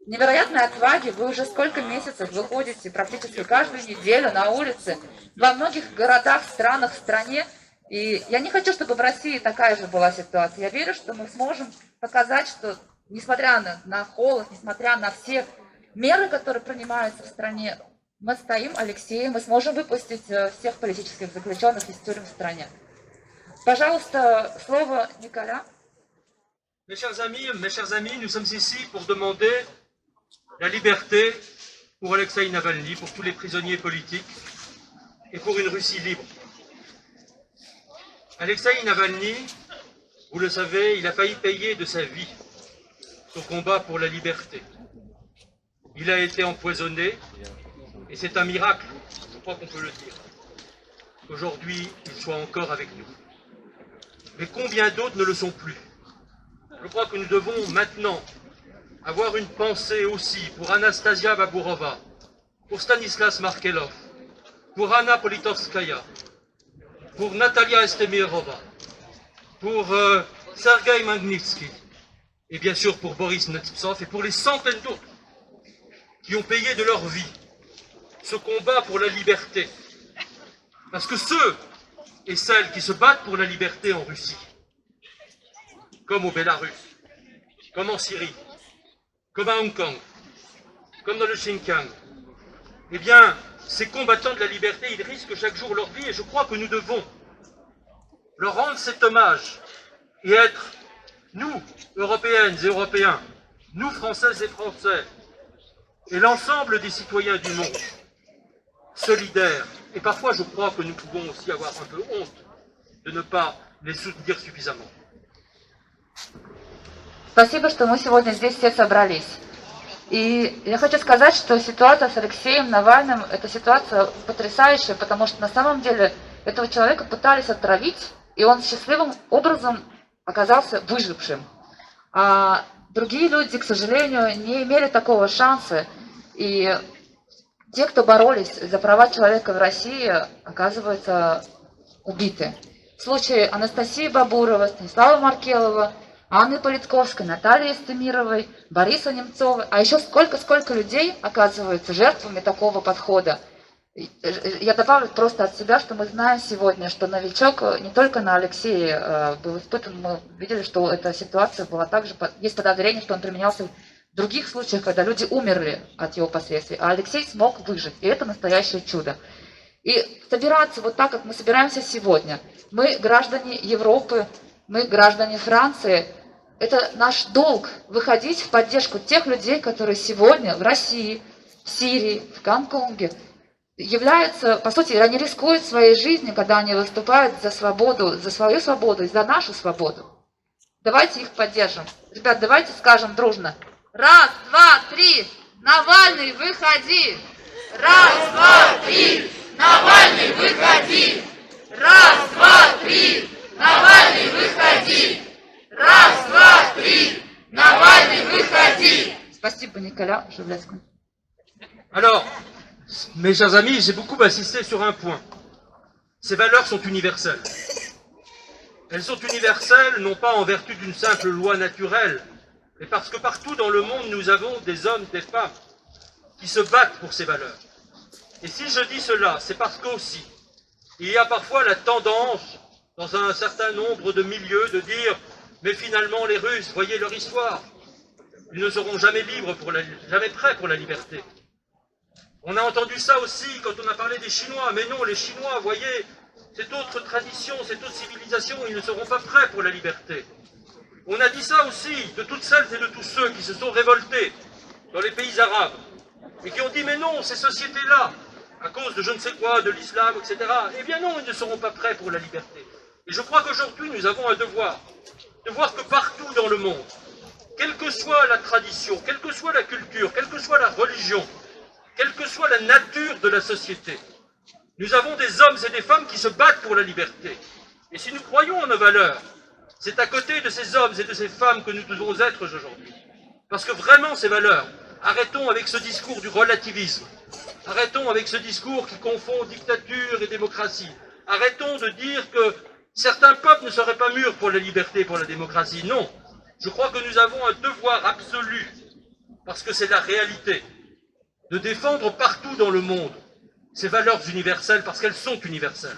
S2: невероятной отваги. Вы уже сколько месяцев выходите практически каждую неделю на улицы во многих городах, странах, в стране. И я не хочу, чтобы в России такая же была ситуация. Я верю, что мы сможем показать, что несмотря на холод, несмотря на все меры, которые принимаются в стране, мы стоим Алексеем, мы сможем выпустить всех политических заключенных из тюрем в стране. Пожалуйста, слово Николя.
S7: Mes chers amis, nous sommes ici pour demander la liberté pour Alexeï Navalny, pour tous les prisonniers politiques et pour une Russie libre. Alexeï Navalny, vous le savez, il a failli payer de sa vie son combat pour la liberté. Il a été empoisonné et c'est un miracle, je crois qu'on peut le dire, qu'aujourd'hui il soit encore avec nous. Mais combien d'autres ne le sont plus? Je crois que nous devons maintenant avoir une pensée aussi pour Anastasia Baburova, pour Stanislas Markelov, pour Anna Politkovskaya, pour Natalia Estemirova, pour Sergei Magnitsky, et bien sûr pour Boris Nemtsov et pour les centaines d'autres qui ont payé de leur vie ce combat pour la liberté. Parce que ceux et celles qui se battent pour la liberté en Russie, comme au Bélarus, comme en Syrie, comme à Hong Kong, comme dans le Xinjiang, eh bien, ces combattants de la liberté, ils risquent chaque jour leur vie et je crois que nous devons leur rendre cet hommage et être, nous, Européennes et Européens, nous, Françaises et Français, et l'ensemble des citoyens du monde, solidaires. Et parfois, je crois que nous pouvons aussi avoir un peu honte de ne pas les soutenir suffisamment.
S2: Спасибо, что мы сегодня здесь все собрались. И я хочу сказать, что ситуация с Алексеем Навальным – это ситуация потрясающая, потому что на самом деле этого человека пытались отравить, и он счастливым образом оказался выжившим. А другие люди, к сожалению, не имели такого шанса. И те, кто боролись за права человека в России, оказываются убиты. В случае Анастасии Бабуровой, Станислава Маркелова, Анны Политковской, Натальи Эстемировой, Бориса Немцова, а еще сколько людей оказываются жертвами такого подхода. Я добавлю просто от себя, что мы знаем сегодня, что новичок не только на Алексее был испытан, мы видели, что эта ситуация была также, есть подозрение, что он применялся в других случаях, когда люди умерли от его последствий, а Алексей смог выжить, и это настоящее чудо. И собираться вот так, как мы собираемся сегодня, мы граждане Европы, мы граждане Франции, это наш долг выходить в поддержку тех людей, которые сегодня в России, в Сирии, в Гонконге являются, по сути, они рискуют своей жизнью, когда они выступают за свободу, за свою свободу и за нашу свободу. Давайте их поддержим. Ребят, давайте скажем дружно. Раз, два, три, Навальный, выходи! Раз, два, три, Навальный, выходи! ce cas-là, je vous laisse continuer.
S7: Alors, mes chers amis, j'ai beaucoup insisté sur un point. Ces valeurs sont universelles. Elles sont universelles non pas en vertu d'une simple loi naturelle, mais parce que partout dans le monde, nous avons des hommes, des femmes qui se battent pour ces valeurs. Et si je dis cela, c'est parce qu'aussi, il y a parfois la tendance, dans un certain nombre de milieux, de dire « Mais finalement, les Russes, voyez leur histoire. Ils ne seront jamais libres, jamais prêts pour la liberté. » On a entendu ça aussi quand on a parlé des Chinois. Mais non, les Chinois, voyez, cette autre tradition, cette autre civilisation, ils ne seront pas prêts pour la liberté. On a dit ça aussi de toutes celles et de tous ceux qui se sont révoltés dans les pays arabes et qui ont dit, mais non, ces sociétés-là, à cause de je ne sais quoi, de l'islam, etc., eh bien non, ils ne seront pas prêts pour la liberté. Et je crois qu'aujourd'hui, nous avons un devoir de voir que partout dans le monde, quelle que soit la tradition, quelle que soit la culture, quelle que soit la religion, quelle que soit la nature de la société, nous avons des hommes et des femmes qui se battent pour la liberté. Et si nous croyons en nos valeurs, c'est à côté de ces hommes et de ces femmes que nous devons être aujourd'hui. Parce que vraiment, ces valeurs, arrêtons avec ce discours du relativisme, arrêtons avec ce discours qui confond dictature et démocratie, arrêtons de dire que certains peuples ne seraient pas mûrs pour la liberté, pour la démocratie. Non, je crois que nous avons un devoir absolu, parce que c'est la réalité, de défendre partout dans le monde ces valeurs universelles, parce qu'elles sont universelles.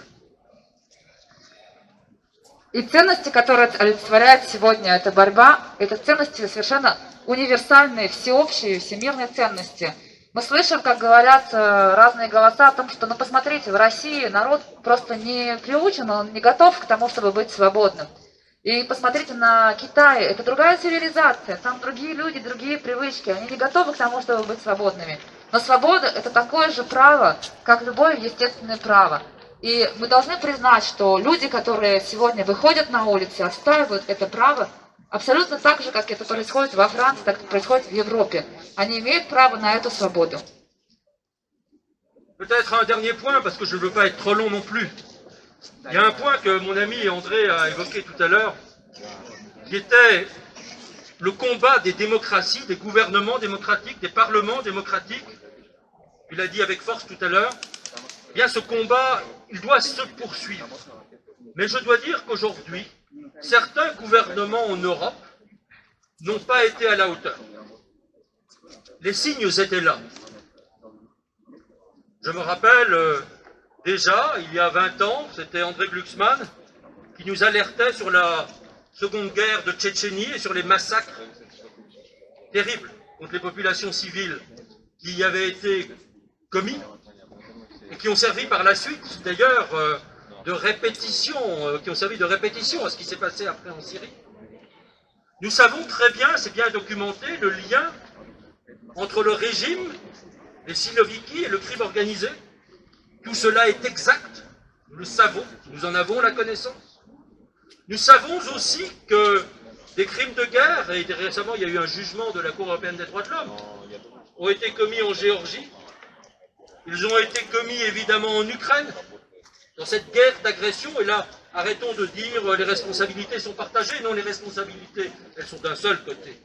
S2: И ценности, которые олицетворяет сегодня эта борьба, это ценности совершенно универсальные, всеобщие, всемирные ценности. Мы слышим, как говорят разные голоса о том, что, ну посмотрите, в России народ просто не приучен, он не готов к тому, чтобы быть свободным. И посмотрите на Китай, это другая цивилизация, там другие люди, другие привычки, они не готовы к тому, чтобы быть свободными. Но свобода – это такое же право, как любое естественное право. И мы должны признать, что люди, которые сегодня выходят на улицы, отстаивают это право, абсолютно так же, как это происходит во Франции, так это происходит в Европе. Они имеют право на эту свободу.
S7: Peut-être un dernier point, parce que je ne veux pas être trop long non plus. Il y a un point que mon ami André a évoqué tout à l'heure, qui était le combat des démocraties, des gouvernements démocratiques, des parlements démocratiques. Il a dit avec force tout à l'heure. Eh bien, ce combat, il doit se poursuivre. Mais je dois dire qu'aujourd'hui, certains gouvernements en Europe n'ont pas été à la hauteur. Les signes étaient là. Je me rappelle déjà, il y a 20 ans, c'était André Glucksmann qui nous alertait sur la seconde guerre de Tchétchénie et sur les massacres terribles contre les populations civiles qui y avaient été commis et qui ont servi par la suite, d'ailleurs, de répétition, à ce qui s'est passé après en Syrie. Nous savons très bien, c'est bien documenté, le lien entre le régime, les siloviki et le crime organisé. Tout cela est exact, nous le savons, nous en avons la connaissance. Nous savons aussi que des crimes de guerre, et récemment il y a eu un jugement de la Cour européenne des droits de l'homme, ont été commis en Géorgie. Ils ont été commis évidemment en Ukraine, dans cette guerre d'agression, et là, arrêtons de dire les responsabilités sont partagées, non, les responsabilités, elles sont d'un seul côté.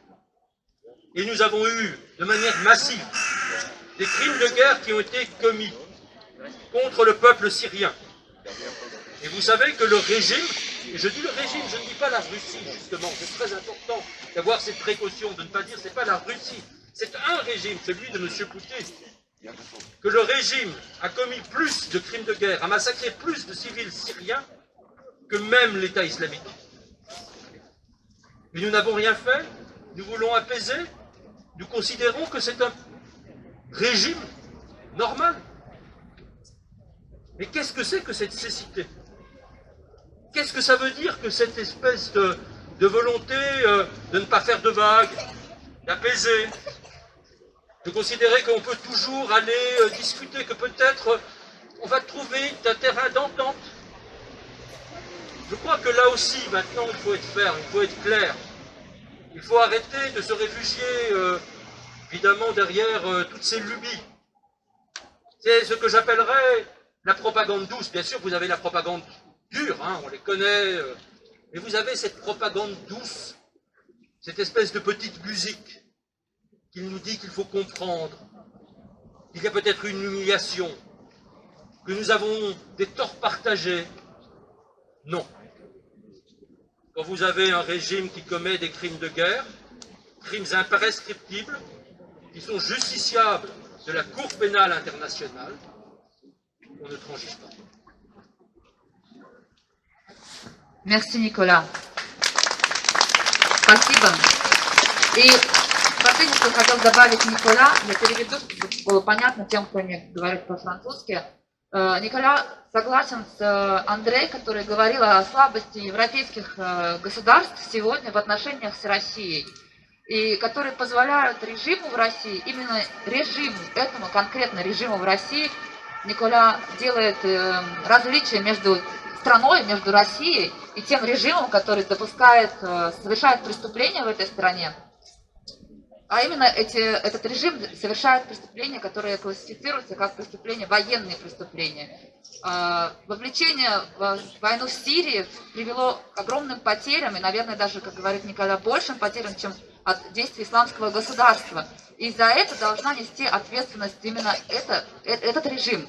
S7: Et nous avons eu, de manière massive, des crimes de guerre qui ont été commis contre le peuple syrien. Et vous savez que le régime, et je dis le régime, je ne dis pas la Russie, justement, c'est très important d'avoir cette précaution, de ne pas dire c'est pas la Russie, c'est un régime, celui de M. Poutine, que le régime a commis plus de crimes de guerre, a massacré plus de civils syriens que même l'État islamique. Mais nous n'avons rien fait, nous voulons apaiser, nous considérons que c'est un régime normal. Mais qu'est-ce que c'est que cette cécité? Qu'est-ce que ça veut dire que cette espèce de volonté de ne pas faire de vagues, d'apaiser, de considérer qu'on peut toujours aller discuter, que peut-être on va trouver un terrain d'entente? Je crois que là aussi, maintenant, il faut être ferme, il faut être clair. Il faut arrêter de se réfugier, évidemment, derrière toutes ces lubies. C'est ce que j'appellerais la propagande douce. Bien sûr, vous avez la propagande dure, hein, on les connaît, mais vous avez cette propagande douce, cette espèce de petite musique qu'il nous dit qu'il faut comprendre, qu'il y a peut-être une humiliation, que nous avons des torts partagés. Non. Quand vous avez un régime qui commet des crimes de guerre, crimes imprescriptibles, qui sont justiciables de la Cour pénale internationale, on ne transige pas.
S2: Merci, Никола. Спасибо. И последнее, что хотел добавить Никола, я переведу, чтобы было понятно тем, кто не говорит по-французски. Никола согласен с Андреем, который говорил о слабости европейских государств сегодня в отношениях с Россией, и которые позволяют режиму в России, именно режиму, этому конкретно режиму в России, Никола делает различия между страной, между Россией и тем режимом, который допускает, совершает преступления в этой стране. А именно этот режим совершает преступления, которые классифицируются как преступления, военные преступления. Вовлечение в войну в Сирии привело к огромным потерям, и, наверное, даже, как говорит Никола, большим потерям, чем от действий исламского государства. И за это должна нести ответственность именно этот режим.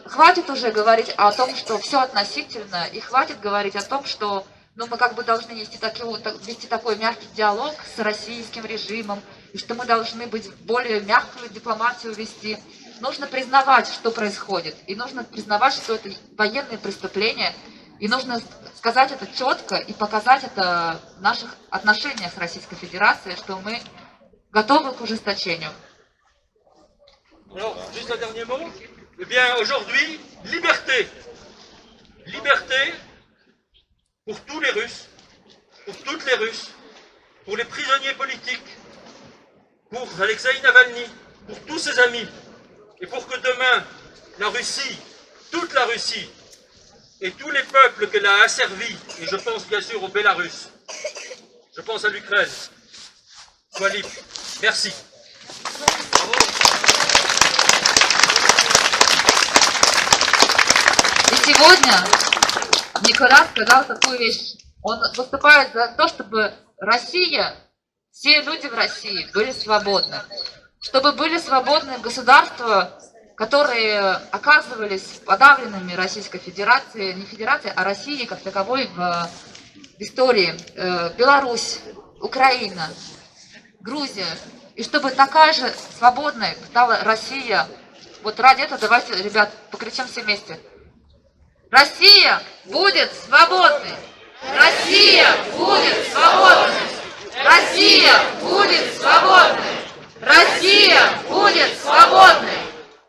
S2: Хватит уже говорить о том, что все относительно, и хватит говорить о том, что мы как бы должны вести такой мягкий диалог с российским режимом, и что мы должны быть более мягкую дипломатию вести. Нужно признавать, что происходит, и нужно признавать, что это военные преступления, и нужно сказать это четко и показать это в наших отношениях с Российской Федерацией, что мы готовы к ужесточению.
S7: Alors, juste un dernier mot. Eh bien, aujourd'hui, liberté. Liberté pour tous les Russes, pour toutes les Russes, pour les prisonniers politiques, pour Alexei Navalny, pour tous ses amis, et pour que demain, la Russie, toute la Russie, et tous les peuples qu'elle a asservis, et je pense bien sûr au Bélarus, je pense à l'Ukraine, soient libres. Merci.
S2: И сегодня Никола сказал такую вещь. Он выступает за то, чтобы Россия, все люди в России были свободны. Чтобы были свободны государства, которые оказывались подавленными Российской Федерацией, не Федерацией, а Россией как таковой в истории. Беларусь, Украина, Грузия. И чтобы такая же свободной стала Россия. Вот ради этого давайте, ребят, покричим все вместе. Россия будет свободной! Россия будет свободной! Россия будет свободной! Россия будет свободной!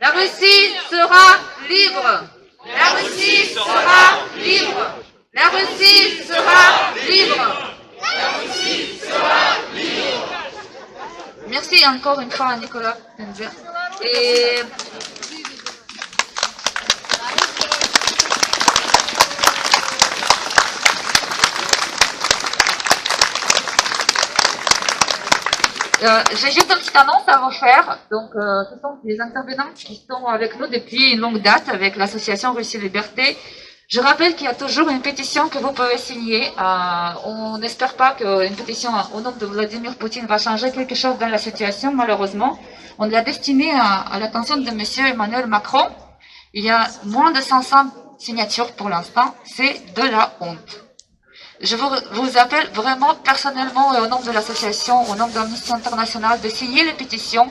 S2: La Russie sera libre! La Russie sera libre! La Russie sera libre! La Russie sera libre! Merci encore une fois à Nicolas Penzer. Et j'ai juste une petite annonce à vous faire. Donc, ce sont des intervenants qui sont avec nous depuis une longue date avec l'association Russie Liberté. Je rappelle qu'il y a toujours une pétition que vous pouvez signer. On n'espère pas qu'une pétition au nom de Vladimir Poutine va changer quelque chose dans la situation, malheureusement. On l'a destinée à l'attention de M. Emmanuel Macron. Il y a moins de 500 signatures pour l'instant. C'est de la honte. Je vous appelle vraiment personnellement et au nom de l'association, au nom d'Amnesty International, de signer les pétitions,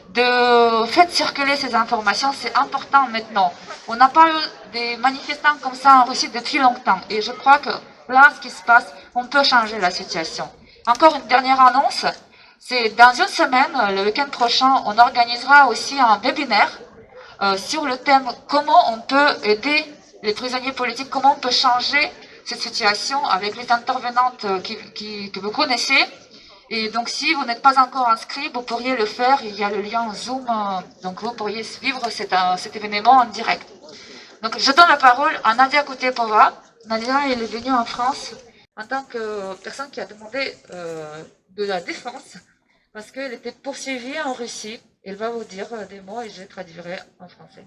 S2: de faire circuler ces informations, c'est important maintenant. On n'a pas eu des manifestants comme ça en Russie depuis longtemps et je crois que là, ce qui se passe, on peut changer la situation. Encore une dernière annonce, c'est dans une semaine, le week-end prochain, on organisera aussi un webinaire sur le thème comment on peut aider les prisonniers politiques, comment on peut changer cette situation avec les intervenantes que vous connaissez. Et donc, si vous n'êtes pas encore inscrit, vous pourriez le faire. Il y a le lien Zoom, donc vous pourriez suivre cet événement en direct. Donc, je donne la parole à Nadia Koutepova. Nadia, elle est venue en France en tant que personne qui a demandé de la défense parce qu'elle était poursuivie en Russie. Elle va vous dire des mots et je traduirai en français.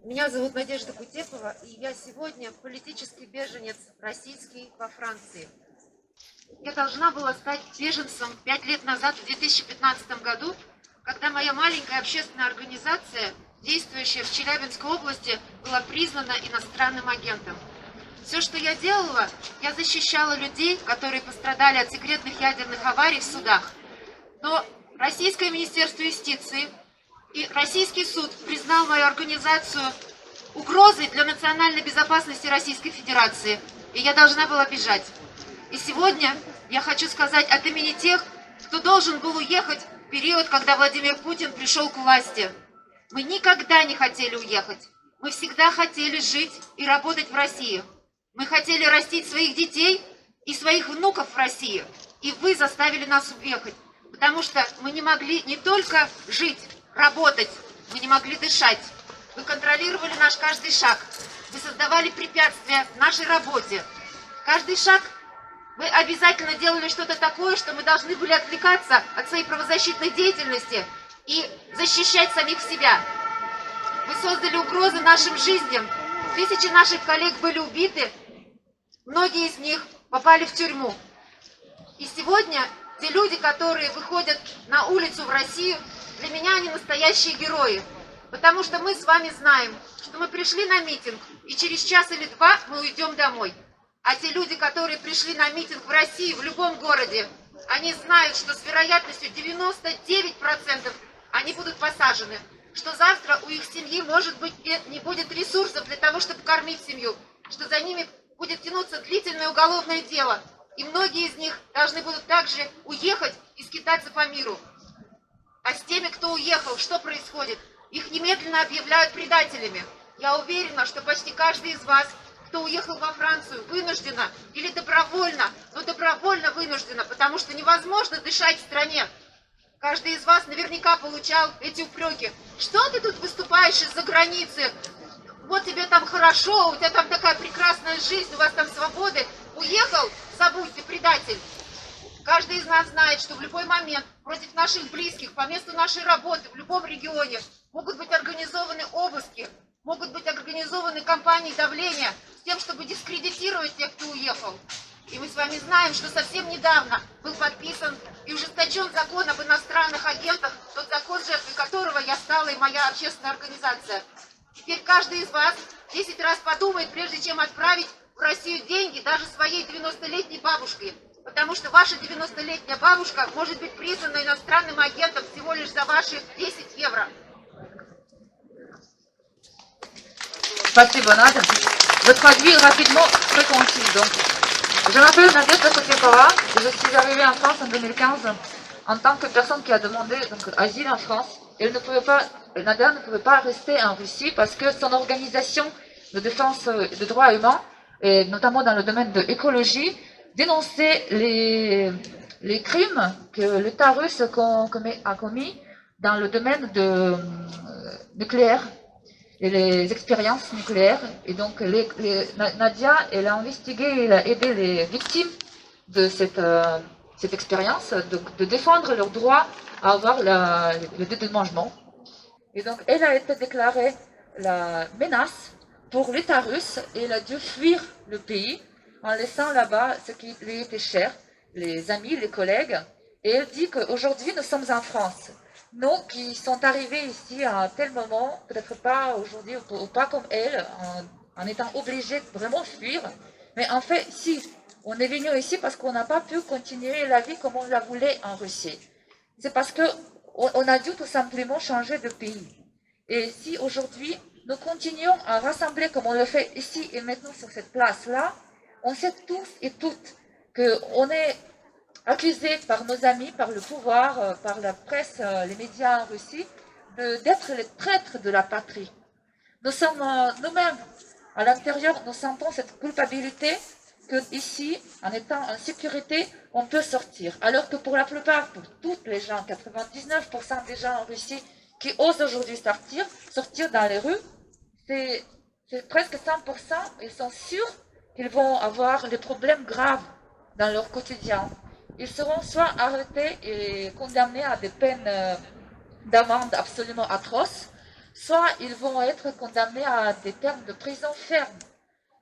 S6: Меня зовут Надежда Кутепова, и я сегодня политический беженец российский во Франции. Я должна была стать беженцем 5 лет назад, в 2015 году, когда моя маленькая общественная организация, действующая в Челябинской области, была признана иностранным агентом. Все, что я делала, я защищала людей, которые пострадали от секретных ядерных аварий в судах. Но Российское Министерство юстиции и Российский суд признал мою организацию угрозой для национальной безопасности Российской Федерации, и я должна была бежать. И сегодня я хочу сказать от имени тех, кто должен был уехать в период, когда Владимир Путин пришел к власти. Мы никогда не хотели уехать. Мы всегда хотели жить и работать в России. Мы хотели растить своих детей и своих внуков в России. И вы заставили нас уехать, потому что мы не могли не только жить, работать, мы не могли дышать. Вы контролировали наш каждый шаг. Вы создавали препятствия в нашей работе. Каждый шаг вы обязательно делали что-то такое, что мы должны были отвлекаться от своей правозащитной деятельности и защищать самих себя. Вы создали угрозы нашим жизням. Тысячи наших коллег были убиты, многие из них попали в тюрьму. И сегодня те люди, которые выходят на улицу в Россию, для меня они настоящие герои. Потому что мы с вами знаем, что мы пришли на митинг, и через час или два мы уйдем домой. А те люди, которые пришли на митинг в России, в любом городе, они знают, что с вероятностью 99% они будут посажены. Что завтра у их семьи, может быть, не будет ресурсов для того, чтобы кормить семью. Что за ними будет тянуться длительное уголовное дело. И многие из них должны будут также уехать и скитаться по миру. А с теми, кто уехал, что происходит? Их немедленно объявляют предателями. Я уверена, что почти каждый из вас, кто уехал во Францию, вынужденно или добровольно, но добровольно вынужденно, потому что невозможно дышать в стране. Каждый из вас наверняка получал эти упреки. Что ты тут выступаешь из-за границы? Вот тебе там хорошо, у тебя там такая прекрасная жизнь, у вас там свободы. Уехал, забудь, ты предатель. Каждый из нас знает, что в любой момент против наших близких, по месту нашей работы, в любом регионе могут быть организованы обыски, могут быть организованы кампании давления с тем, чтобы дискредитировать тех, кто уехал. И мы с вами знаем, что совсем недавно был подписан и ужесточен закон об иностранных агентах, тот закон, жертвой которого я стала и моя общественная организация. Теперь каждый из вас 10 раз подумает, прежде чем отправить в Россию деньги даже своей 90-летней бабушке. Потому что ваша 90-летняя бабушка может быть признана иностранным агентом всего лишь за ваши 10 евро.
S2: Спасибо, Надя. Je traduis rapidement, très concis. Donc, je m'appelle Nadezhda Kutepova et je suis arrivée en France en 2015 en tant que personne qui a demandé asile en France. Nadia ne pouvait pas rester en Russie parce que son organisation de défense des droits humains, et notamment dans le domaine de l'écologie, dénonçait les crimes que l'État russe a commis dans le domaine nucléaire et les expériences nucléaires. Et donc Nadia, elle a investigué, elle a aidé les victimes de cette expérience, de défendre leur droit à avoir le dédommagement. Et donc elle a été déclarée la menace pour l'État russe et elle a dû fuir le pays en laissant là-bas ce qui lui était cher, les amis, les collègues. Et elle dit qu'aujourd'hui nous sommes en France. Nous qui sommes arrivés ici à un tel moment, peut-être pas aujourd'hui ou pas comme elle, en étant obligés de vraiment fuir, mais en fait, si, on est venu ici parce qu'on n'a pas pu continuer la vie comme on la voulait en Russie. C'est parce qu'on a dû tout simplement changer de pays. Et si aujourd'hui, nous continuons à rassembler comme on le fait ici et maintenant sur cette place-là, on sait tous et toutes qu'on est accusés par nos amis, par le pouvoir, par la presse, les médias en Russie, d'être les traîtres de la patrie. Nous sommes nous-mêmes, à l'intérieur, nous sentons cette culpabilité qu'ici, en étant en sécurité, on peut sortir. Alors que pour la plupart, pour toutes les gens, 99% des gens en Russie qui osent aujourd'hui sortir dans les rues, c'est presque 100%, ils sont sûrs qu'ils vont avoir des problèmes graves dans leur quotidien. Ils seront soit arrêtés et condamnés à des peines d'amende absolument atroces, soit ils vont être condamnés à des termes de prison ferme.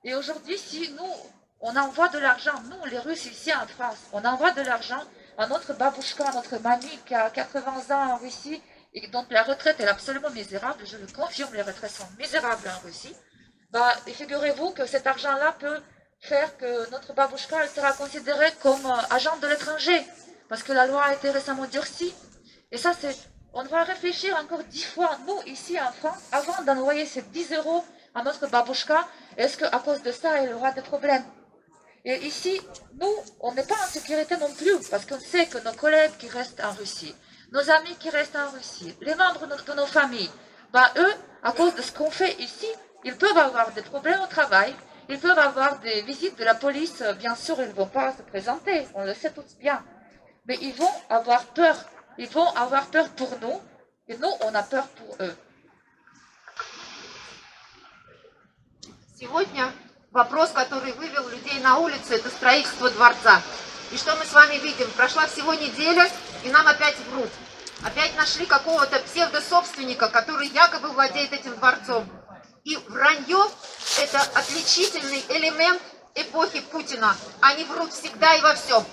S2: Et aujourd'hui, si nous, on envoie de l'argent, nous les Russes ici en France, on envoie de l'argent à notre babouchka, à notre mamie qui a 80 ans en Russie, et dont la retraite est absolument misérable, je le confirme, les retraites sont misérables en Russie, bah, figurez-vous que cet argent-là peut faire que notre babouchka elle sera considérée comme agent de l'étranger, parce que la loi a été récemment durcie. Et ça, c'est, on va réfléchir encore 10 fois, nous, ici en France, avant d'envoyer ces 10 € à notre babouchka, est-ce qu'à cause de ça, elle aura des problèmes? Et ici, nous, on n'est pas en sécurité non plus, parce qu'on sait que nos collègues qui restent en Russie, nos amis qui restent en Russie, les membres de nos familles, bah, eux, à cause de ce qu'on fait ici, ils peuvent avoir des problèmes au travail, ils peuvent avoir des visites de la police, bien sûr, ils ne vont pas se présenter, on le sait tous bien, mais ils vont avoir peur pour nous, et nous, on a peur pour eux.
S6: Сегодня вопрос, который вывел людей на улицу, это строительство дворца. И что мы с вами видим? Прошла всего неделя, и нам опять врут. Опять нашли какого-то псевдособственника, который якобы владеет этим дворцом. И вранье – это отличительный элемент эпохи Путина. Они врут всегда и во всем.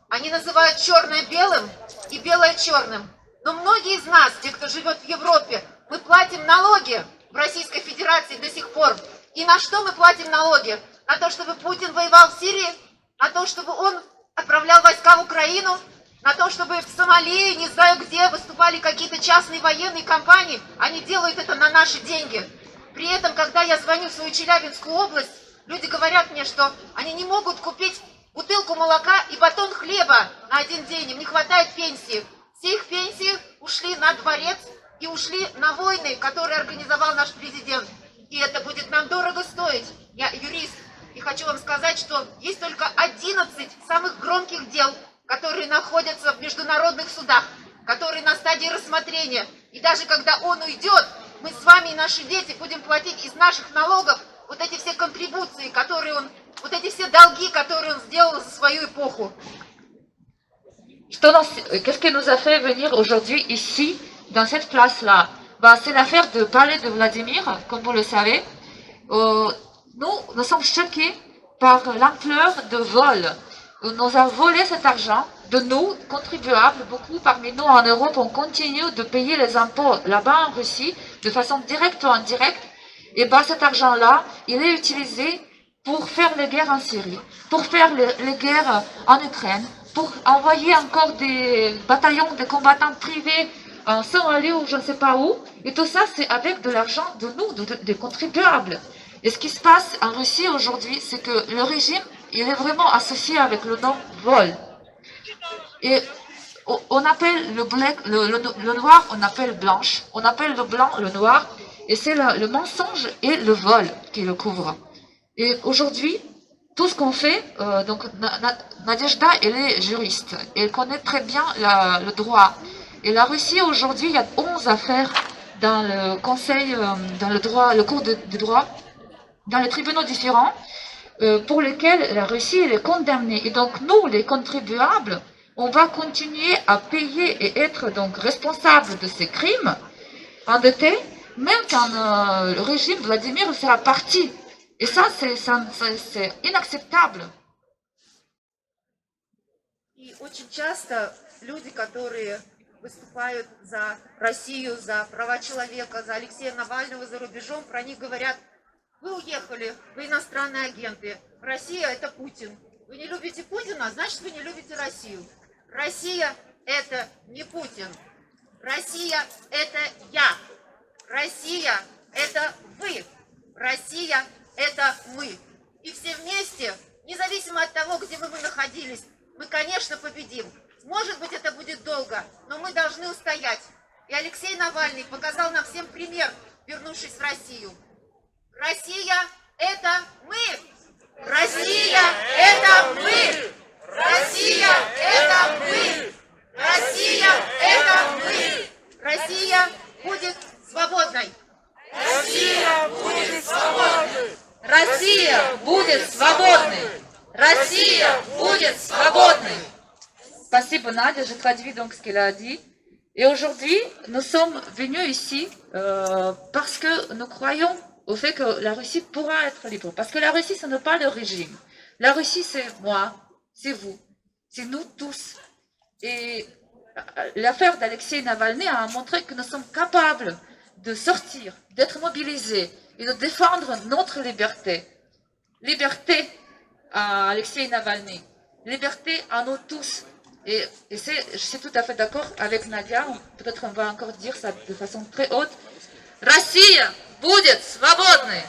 S6: Они называют черное белым и белое черным. Но многие из нас, те, кто живет в Европе, мы платим налоги в Российской Федерации до сих пор. И на что мы платим налоги? На то, чтобы Путин воевал в Сирии? На то, чтобы он отправлял войска в Украину? На то, чтобы в Сомали, не знаю где, выступали какие-то частные военные компании? Они делают это на наши деньги. При этом, когда я звоню в свою Челябинскую область, люди говорят мне, что они не могут купить бутылку молока и батон хлеба на один день. Им не хватает пенсии. Все их пенсии ушли на дворец и ушли на войны, которые организовал наш президент. И это будет нам дорого стоить. Я юрист, и хочу вам сказать, что есть только 11 самых громких дел, которые находятся в международных судах, которые на стадии рассмотрения. И даже когда он уйдет, мы с вами и наши дети будем платить из наших налогов вот эти все контрибуции, которые он, вот эти все долги, которые он сделал за свою эпоху.
S2: Qu'est-ce qui nous a fait venir aujourd'hui ici, dans cette place-là? Bah, c'est l'affaire de palais de Vladimir, comme vous le savez. Nous sommes choqués par l'ampleur de vol. On nous a volé cet argent de nous, contribuables. Beaucoup parmi nous en Europe, on continue de payer les impôts là-bas en Russie, de façon directe ou indirecte. Et bah, cet argent-là, il est utilisé pour faire les guerres en Syrie, pour faire les guerres en Ukraine, pour envoyer encore des bataillons de combattants privés en Somalie ou je ne sais pas où. Et tout ça, c'est avec de l'argent de nous, des contribuables. Et ce qui se passe en Russie aujourd'hui, c'est que le régime, il est vraiment associé avec le nom vol. Et on appelle le noir, on appelle blanche, on appelle le blanc le noir, et c'est le mensonge et le vol qui le couvrent. Et aujourd'hui, tout ce qu'on fait, donc Nadezhda, elle est juriste, elle connaît très bien le droit. Et la Russie, aujourd'hui, il y a 11 affaires dans le conseil, dans le droit, le cours de droit, dans les tribunaux différents, pour lesquels la Russie elle est condamnée. Et donc, nous, les contribuables, on va continuer à payer et être donc responsables de ces crimes endettés, même quand le régime Vladimir sera parti. Et ça, c'est inacceptable.
S6: И очень часто люди, которые выступают за Россию, за права человека, за Алексея Навального за рубежом, про них говорят: вы уехали, вы иностранные агенты, Россия это Путин. Вы не любите Путина, значит вы не любите Россию. Россия это не Путин. Россия это я. Россия это вы. Россия это мы. И все вместе, независимо от того, где бы мы находились, мы, конечно, победим. Может быть, это будет долго, но мы должны устоять. И Алексей Навальный показал нам всем пример, вернувшись в Россию. Россия – это мы! Россия – это мы! Россия – это мы! Россия – это мы! Россия будет свободной!
S8: Россия будет свободной!
S2: Россия будет свободной! Россия будет свободной! Спасибо, Надя. Je traduis donc ce qu'elle a dit. Et aujourd'hui, nous sommes venus ici parce que nous croyons au fait que la Russie pourra être libre. Parce que la Russie, ce n'est pas le régime. La Russie, c'est moi, c'est vous, c'est nous tous. Et l'affaire d'Alexei Navalny a montré que nous sommes capables de sortir, d'être mobilisés et de défendre notre liberté. Liberté à Alexei Navalny, liberté à nous tous. Et je suis tout à fait d'accord avec Nadia, peut-être on va encore dire ça de façon très haute. Россия будет свободной!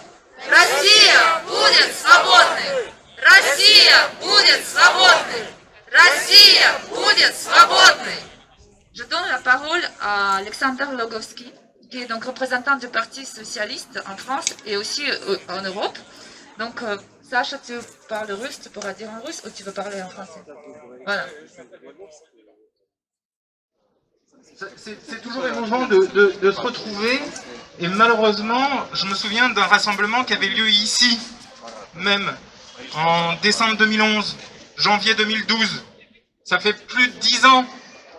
S2: Россия будет свободной! Россия будет свободной! Россия будет свободной! Je donne la parole à Alexander Logovski, qui est donc représentant du Parti socialiste en France et aussi en Europe. Donc, Sacha, tu parles russe, tu pourras dire en russe ou tu veux parler en français? Voilà.
S9: C'est toujours émouvant de se retrouver. Et malheureusement, je me souviens d'un rassemblement qui avait lieu ici, même, en décembre 2011, janvier 2012. Ça fait plus de 10 ans.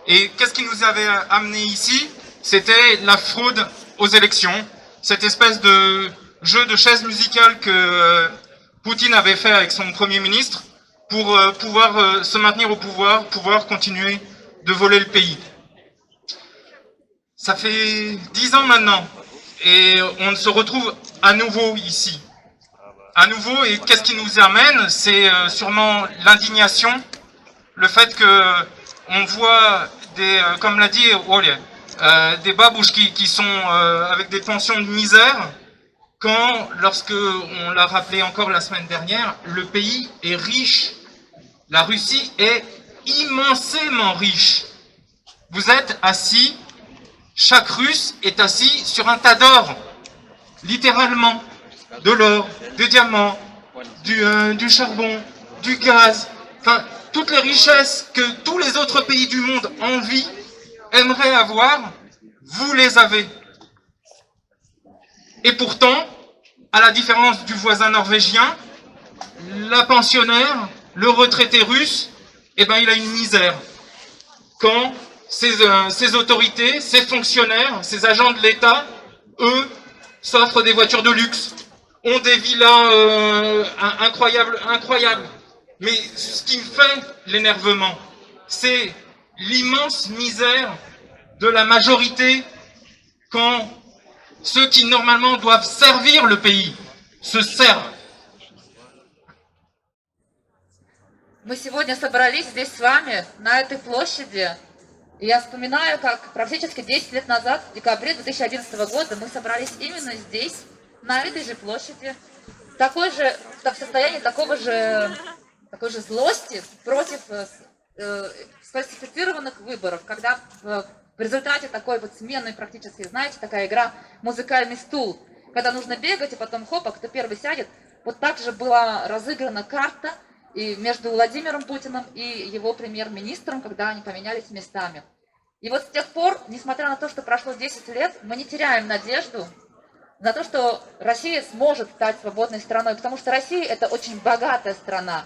S9: Et qu'est-ce qui nous avait amené ici? C'était la fraude aux élections. Cette espèce de jeu de chaises musicales que Poutine avait fait avec son Premier ministre pour pouvoir se maintenir au pouvoir, pouvoir continuer de voler le pays. Ça fait 10 ans maintenant et on se retrouve à nouveau ici. À nouveau, et qu'est-ce qui nous amène? C'est sûrement l'indignation, le fait que on voit des, comme l'a dit Olia, des babouches qui sont avec des pensions de misère, quand, lorsque on l'a rappelé encore la semaine dernière, le pays est riche. La Russie est immensément riche. Vous êtes assis, chaque Russe est assis sur un tas d'or, littéralement, de l'or, des diamants, du charbon, du gaz, enfin, toutes les richesses que tous les autres pays du monde envient, aimeraient avoir, vous les avez. Et pourtant, à la différence du voisin norvégien, la pensionnaire, le retraité russe, eh ben, il a une misère. Quand ces autorités, ces fonctionnaires, ces agents de l'État, eux, s'offrent des voitures de luxe, ont des villas incroyables. Mais ce qui me fait l'énervement, c'est l'immense misère de la majorité quand ceux qui normalement doivent servir le pays se servent.
S2: Мы сегодня собрались здесь с вами, на этой площади. И я вспоминаю, как практически 10 лет назад, в декабре 2011 года, мы собрались именно здесь, на этой же площади, в состоянии такой же злости против сфальсифицированных выборов, когда в результате такой вот смены практически, знаете, такая игра «музыкальный стул», когда нужно бегать, и потом хоп, а кто первый сядет. Вот так же была разыграна карта и между Владимиром Путиным и его премьер-министром, когда они поменялись местами. И вот с тех пор, несмотря на то, что прошло 10 лет, мы не теряем надежду на то, что Россия сможет стать свободной страной, потому что Россия – это очень богатая страна.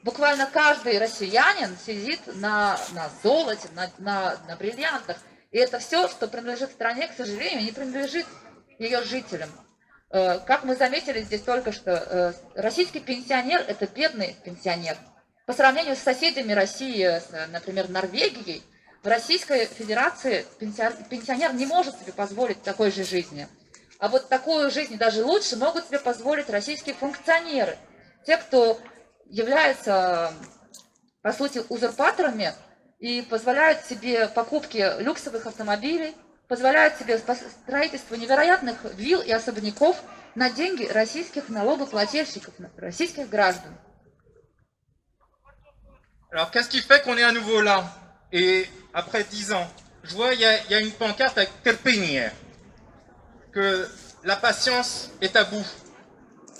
S2: Буквально каждый россиянин сидит на золоте, на бриллиантах. И это все, что принадлежит стране, к сожалению, не принадлежит ее жителям. Как мы заметили здесь только что, российский пенсионер – это бедный пенсионер. По сравнению с соседями России, например, Норвегией, в Российской Федерации пенсионер не может себе позволить такой же жизни. А вот такую жизнь даже лучше могут себе позволить российские функционеры. Те, кто являются, по сути, узурпаторами и позволяют себе покупки люксовых автомобилей, позволяют себе строительство невероятных вилл и особняков на деньги российских налогоплательщиков, российских граждан.
S9: Alors, qu'est-ce qui fait qu'on est à nouveau là? Et après 10 ans, je vois, il y a une pancarte avec Terpenier, que la patience est à bout.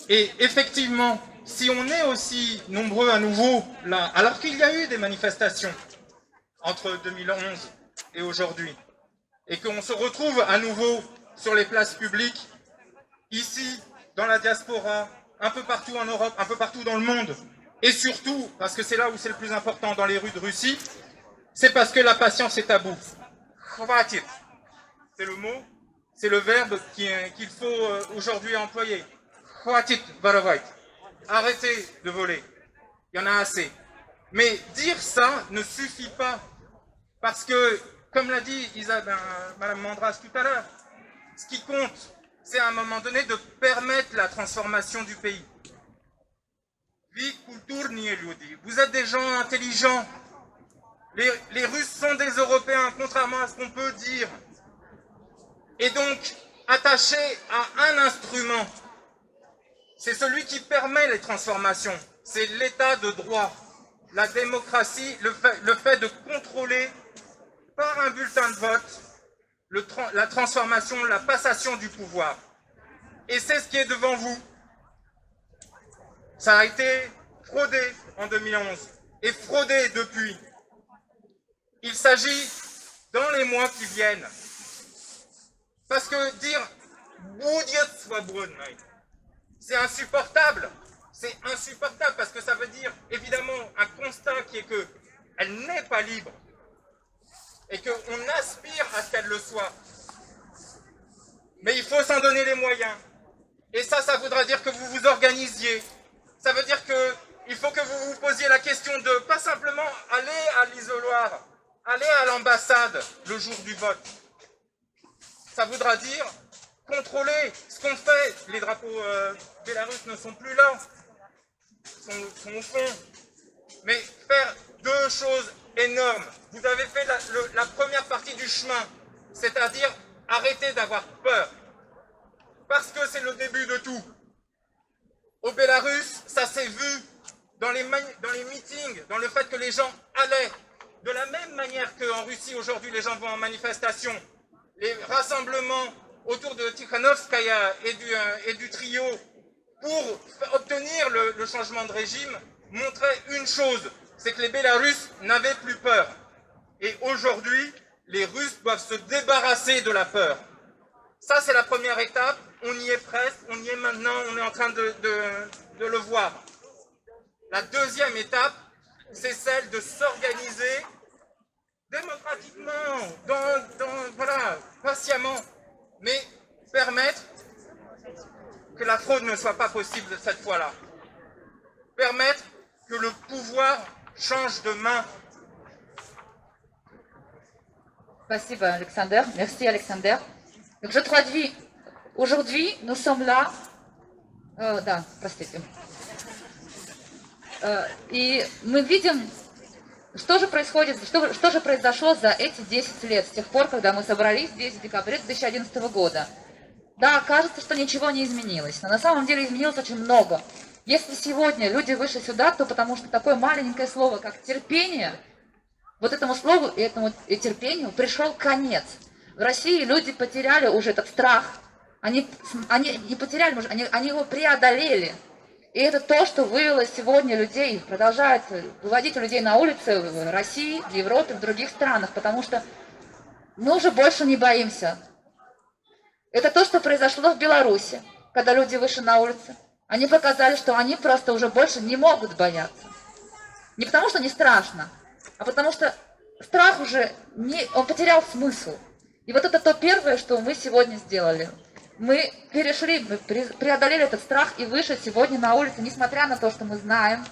S9: Et effectivement, si on est aussi nombreux à nouveau là, alors qu'il y a eu des manifestations entre 2011 et aujourd'hui, et qu'on se retrouve à nouveau sur les places publiques, ici, dans la diaspora, un peu partout en Europe, un peu partout dans le monde, et surtout, parce que c'est là où c'est le plus important, dans les rues de Russie, c'est parce que la patience est à bout. Хватит. C'est le mot, c'est le verbe qu'il faut aujourd'hui employer. Хватит воровать. Arrêtez de voler. Il y en a assez. Mais dire ça ne suffit pas. Parce que, comme l'a dit Madame Mandras tout à l'heure, ce qui compte, c'est à un moment donné de permettre la transformation du pays. Vous êtes des gens intelligents. Les Russes sont des Européens, contrairement à ce qu'on peut dire. Et donc, attachés à un instrument, c'est celui qui permet les transformations. C'est l'état de droit, la démocratie, le fait de contrôler par un bulletin de vote la transformation, la passation du pouvoir. Et c'est ce qui est devant vous. Ça a été fraudé en 2011 et fraudé depuis. Il s'agit dans les mois qui viennent. Parce que dire c'est insupportable. C'est insupportable parce que ça veut dire évidemment un constat qui est qu'elle n'est pas libre et qu'on aspire à ce qu'elle le soit. Mais il faut s'en donner les moyens. Et ça voudra dire que vous vous organisiez. Ça veut dire qu'il faut que vous vous posiez la question de pas simplement aller à l'isoloir, aller à l'ambassade le jour du vote. Ça voudra dire contrôler ce qu'on fait. Les drapeaux bélarusses ne sont plus là, sont au fond. Mais faire deux choses énormes. Vous avez fait la première partie du chemin, c'est-à-dire arrêter d'avoir peur. Parce que c'est le début de tout. Au Bélarus, ça s'est vu dans les meetings, dans le fait que les gens allaient. De la même manière qu'en Russie, aujourd'hui, les gens vont en manifestation. Les rassemblements autour de Tikhanovskaya et du trio pour obtenir le changement de régime montraient une chose, c'est que les Bélarusses n'avaient plus peur. Et aujourd'hui, les Russes doivent se débarrasser de la peur. Ça, c'est la première étape. On y est presque, on y est maintenant, on est en train de le voir. La deuxième étape, c'est celle de s'organiser démocratiquement, voilà, patiemment, mais permettre que la fraude ne soit pas possible cette fois-là. Permettre que le pouvoir change de main.
S2: Спасибо, Александр. Merci, Alexander. Donc, je traduis. Aujourd'hui, nous sommes là. Да, простите. И мы видим, что же происходит, что же произошло за эти 10 лет, с тех пор, когда мы собрались здесь в декабре 2011 года. Да, кажется, что ничего не изменилось, но на самом деле изменилось очень много. Если сегодня люди вышли сюда, то потому что такое маленькое слово, как терпение, вот этому слову и терпению пришел конец. В России люди потеряли уже этот страх. Они не потеряли, они его преодолели. И это то, что вывело сегодня людей, продолжает выводить людей на улицы в России, в Европе, в других странах, потому что мы уже больше не боимся. Это то, что произошло в Беларуси, когда люди вышли на улицы. Они показали, что они просто уже больше не могут бояться. Не потому, что не страшно, а потому что страх уже он потерял смысл. И вот это то первое, что мы сегодня сделали. Мы преодолели этот страх и вышли сегодня на улицу, несмотря на то, что мы знаем,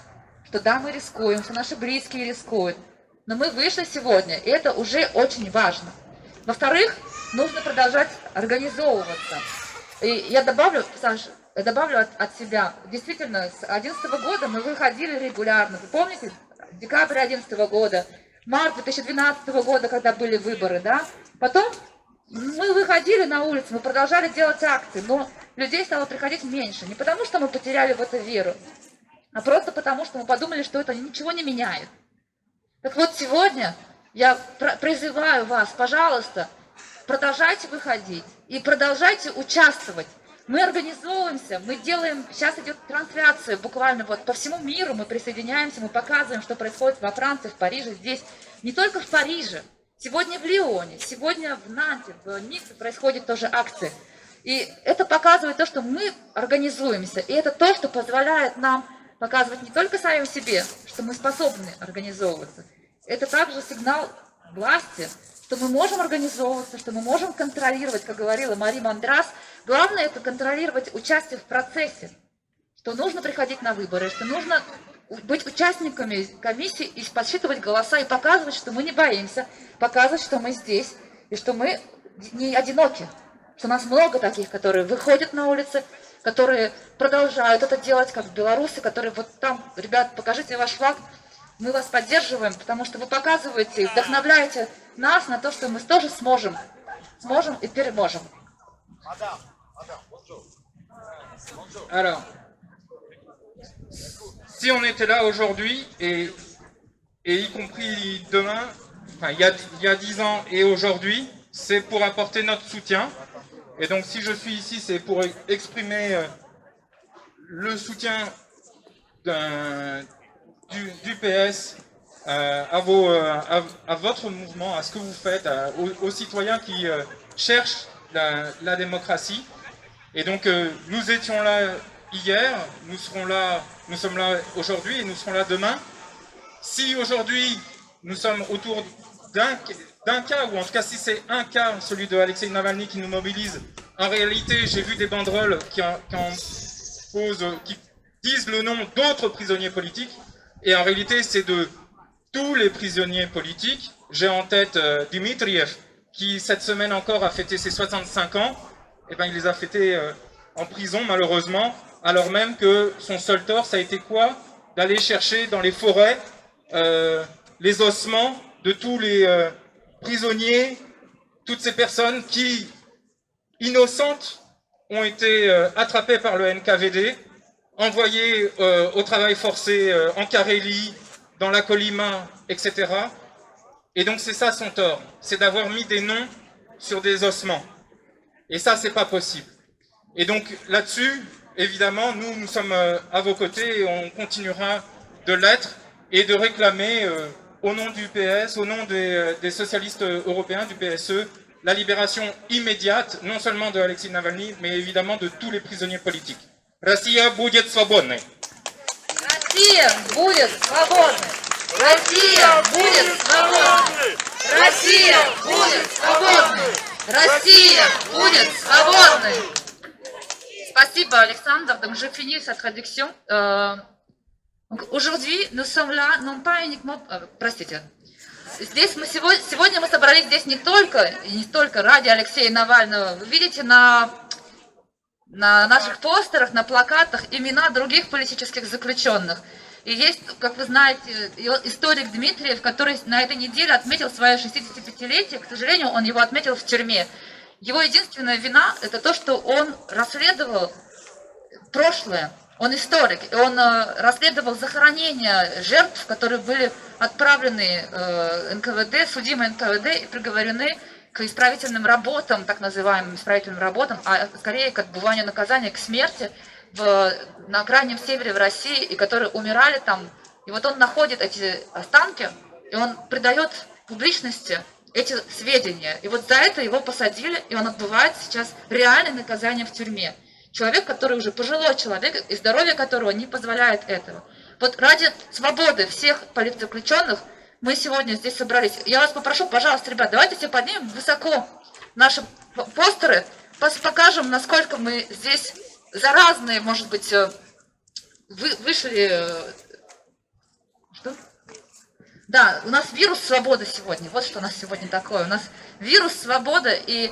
S2: что да, мы рискуем, что наши близкие рискуют. Но мы вышли сегодня, и это уже очень важно. Во-вторых, нужно продолжать организовываться. И я добавлю, Саш, от себя. Действительно, с 2011 года мы выходили регулярно. Вы помните, декабрь 2011 года, март 2012 года, когда были выборы, да? Потом мы выходили на улицу, мы продолжали делать акции, но людей стало приходить меньше. Не потому, что мы потеряли в это веру, а просто потому, что мы подумали, что это ничего не меняет. Так вот, сегодня я призываю вас, пожалуйста, продолжайте выходить и продолжайте участвовать. Мы организовываемся, мы делаем, сейчас идет трансляция буквально вот по всему миру, мы присоединяемся, мы показываем, что происходит во Франции, в Париже, здесь. Не только в Париже. Сегодня в Лионе, сегодня в Нанте, в Ницце происходит тоже акции. И это показывает то, что мы организуемся. И это то, что позволяет нам показывать не только самим себе, что мы способны организовываться. Это также сигнал власти, что мы можем организовываться, что мы можем контролировать, как говорила Мари Мандрас. Главное – это контролировать участие в процессе, что нужно приходить на выборы, что нужно быть участниками комиссии и подсчитывать голоса, и показывать, что мы не боимся, показывать, что мы здесь, и что мы не одиноки, что нас много таких, которые выходят на улицы, которые продолжают это делать, как белорусы, которые вот там, ребят, покажите ваш флаг, мы вас поддерживаем, потому что вы показываете и вдохновляете нас на то, что мы тоже сможем и переможем.
S9: Alors, si on était là aujourd'hui, et y compris demain, enfin il y a 10 ans et aujourd'hui, c'est pour apporter notre soutien. Et donc si je suis ici, c'est pour exprimer le soutien du PS à votre mouvement, à ce que vous faites, aux citoyens qui cherchent la démocratie. Et donc nous étions là hier, nous sommes là aujourd'hui et nous serons là demain. Si aujourd'hui nous sommes autour d'un cas, ou en tout cas si c'est un cas, celui de Alexei Navalny qui nous mobilise, en réalité j'ai vu des banderoles qui disent le nom d'autres prisonniers politiques, et en réalité c'est de tous les prisonniers politiques. J'ai en tête Dmitriev, qui cette semaine encore a fêté ses 65 ans, et ben il les a fêtés en prison malheureusement, alors même que son seul tort ça a été quoi? D'aller chercher dans les forêts les ossements de tous les prisonniers, toutes ces personnes qui, innocentes, ont été attrapées par le NKVD, envoyées au travail forcé en Carélie, dans la Kolyma, etc. Et donc c'est ça son tort, c'est d'avoir mis des noms sur des ossements. Et ça, c'est pas possible. Et donc là-dessus, évidemment, nous sommes à vos côtés et on continuera de l'être et de réclamer au nom du PS, au nom des socialistes européens, du PSE, la libération immédiate, non seulement de Alexei Navalny, mais évidemment de tous les prisonniers politiques. Россия будет свободной.
S2: Россия будет свободной. Россия будет свободной. Россия будет свободной. Россия будет свободной. Спасибо, Alexandre. Donc, je finis cette traduction. Aujourd'hui, nous sommes là, non pas uniquement... Простите. Здесь мы сегодня мы собрались здесь не только ради Алексея Навального. Вы видите на наших постерах, на плакатах имена других политических заключенных. И есть, как вы знаете, историк Дмитриев, который на этой неделе отметил свое 65-летие. К сожалению, он его отметил в тюрьме. Его единственная вина – это то, что он расследовал прошлое. Он историк, и он расследовал захоронения жертв, которые были отправлены НКВД, судимы НКВД и приговорены к исправительным работам, так называемым исправительным работам, а скорее к отбыванию наказания, к смерти на крайнем севере в России, и которые умирали там. И вот он находит эти останки, и он придает публичности эти сведения. И вот за это его посадили, и он отбывает сейчас реальное наказание в тюрьме. Человек, который уже пожилой человек, и здоровье которого не позволяет этого. Вот ради свободы всех политзаключенных мы сегодня здесь собрались. Я вас попрошу, пожалуйста, ребят, давайте все поднимем высоко наши постеры, покажем, насколько мы здесь заразные, может быть, вышли... Что? Да, у нас вирус свободы сегодня. Вот что у нас сегодня такое. У нас вирус свободы, и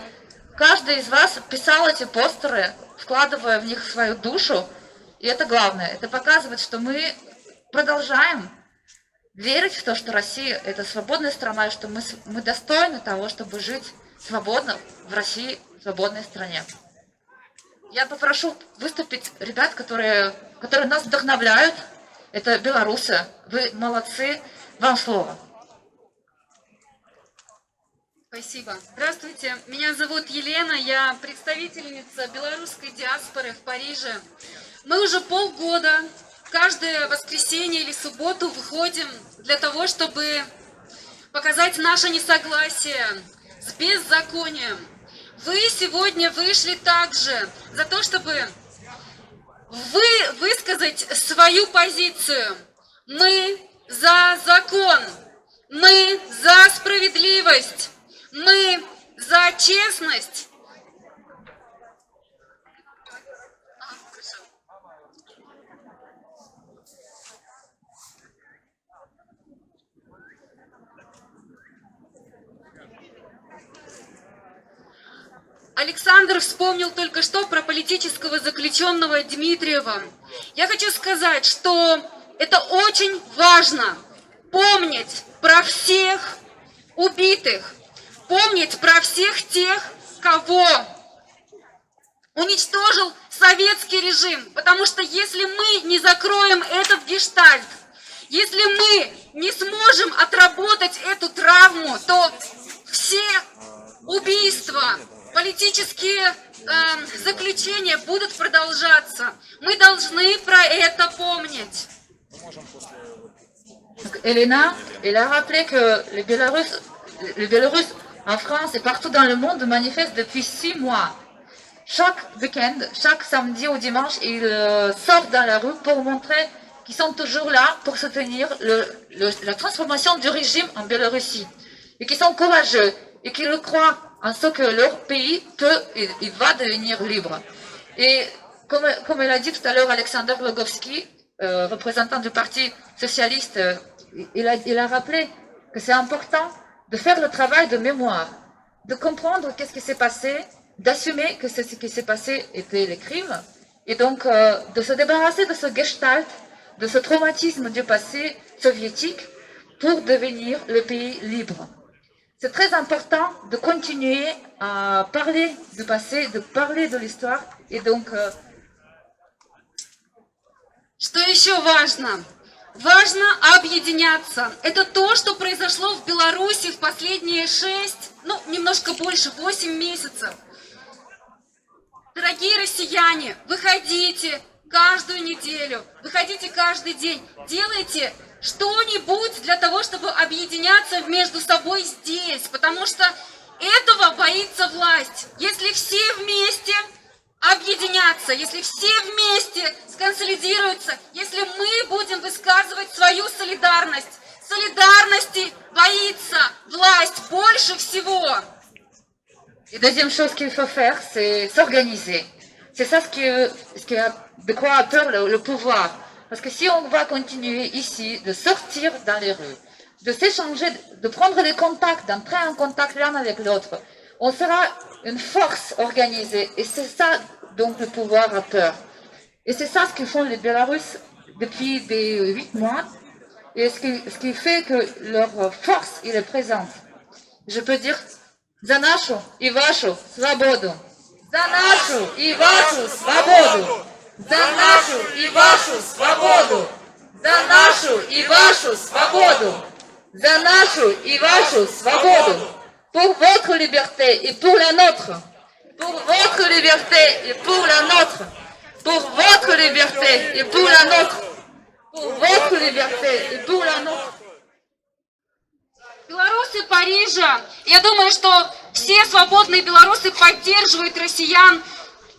S2: каждый из вас писал эти постеры, вкладывая в них свою душу. И это главное. Это показывает, что мы продолжаем верить в то, что Россия – это свободная страна, и что мы достойны того, чтобы жить свободно в России, в свободной стране. Я попрошу выступить ребят, которые нас вдохновляют. Это белорусы. Вы молодцы. Вам слово.
S10: Спасибо. Здравствуйте, меня зовут Елена, я представительница белорусской диаспоры в Париже. Мы уже полгода, каждое воскресенье или субботу выходим для того, чтобы показать наше несогласие с беззаконием. Вы сегодня вышли также за то, чтобы высказать свою позицию. Мы за закон, мы за справедливость. Мы за честность. Александр вспомнил только что про политического заключенного Дмитриева. Я хочу сказать, что это очень важно помнить про всех убитых, помнить про всех тех, кого уничтожил советский режим. Потому что если мы не закроем этот гештальт, если мы не сможем отработать эту травму, то все убийства, политические заключения будут продолжаться. Мы должны про это помнить.
S2: Elena, elle a rappelé que les Biélorusses en France et partout dans le monde manifestent depuis 6 mois. Chaque week-end, chaque samedi ou dimanche, ils sortent dans la rue pour montrer qu'ils sont toujours là pour soutenir la transformation du régime en Biélorussie. Et qu'ils sont courageux et qu'ils croient en ce que leur pays il va devenir libre. Et comme elle a dit tout à l'heure Alexander Logovski, représentant du Parti socialiste, il a rappelé que c'est important de faire le travail de mémoire, de comprendre qu'est-ce qui s'est passé, d'assumer que ce qui s'est passé était les crimes, et donc de se débarrasser de ce gestalt, de ce traumatisme du passé soviétique pour devenir le pays libre. C'est très important de continuer à parler du passé, de parler de l'histoire, et donc...
S10: Что еще важно? Важно объединяться. Это то, что произошло в Беларуси в последние 6, немножко больше, 8 месяцев. Дорогие россияне, выходите каждую неделю, выходите каждый день, делайте что-нибудь для того, чтобы объединяться между собой здесь, потому что этого боится власть. Если все вместе объединятся, если все вместе сконсолидируются, если мы будем высказывать свою солидарность, солидарности боится власть больше всего.
S2: Et deuxième chose qu'il faut faire, c'est s'organiser. C'est ça ce qui a de quoi a peur le pouvoir. Parce que si on va continuer ici, de sortir dans les rues, de s'échanger, de prendre des contacts, d'entrer en contact l'un avec l'autre, on sera une force organisée. Et c'est ça donc le pouvoir a peur. Et c'est ça ce que font les Biélorusses depuis des 8 mois. Et ce qui fait que leur force est présente. Je peux dire... За нашу и вашу свободу! За нашу и вашу свободу! За нашу и вашу свободу! За нашу и вашу свободу! За нашу и вашу свободу! Pour votre liberté et pour la nôtre! Pour votre liberté et pour la nôtre! Pour votre liberté et pour la nôtre! Pour votre liberté et pour la nôtre!
S10: Белорусы Парижа, я думаю, что все свободные белорусы поддерживают россиян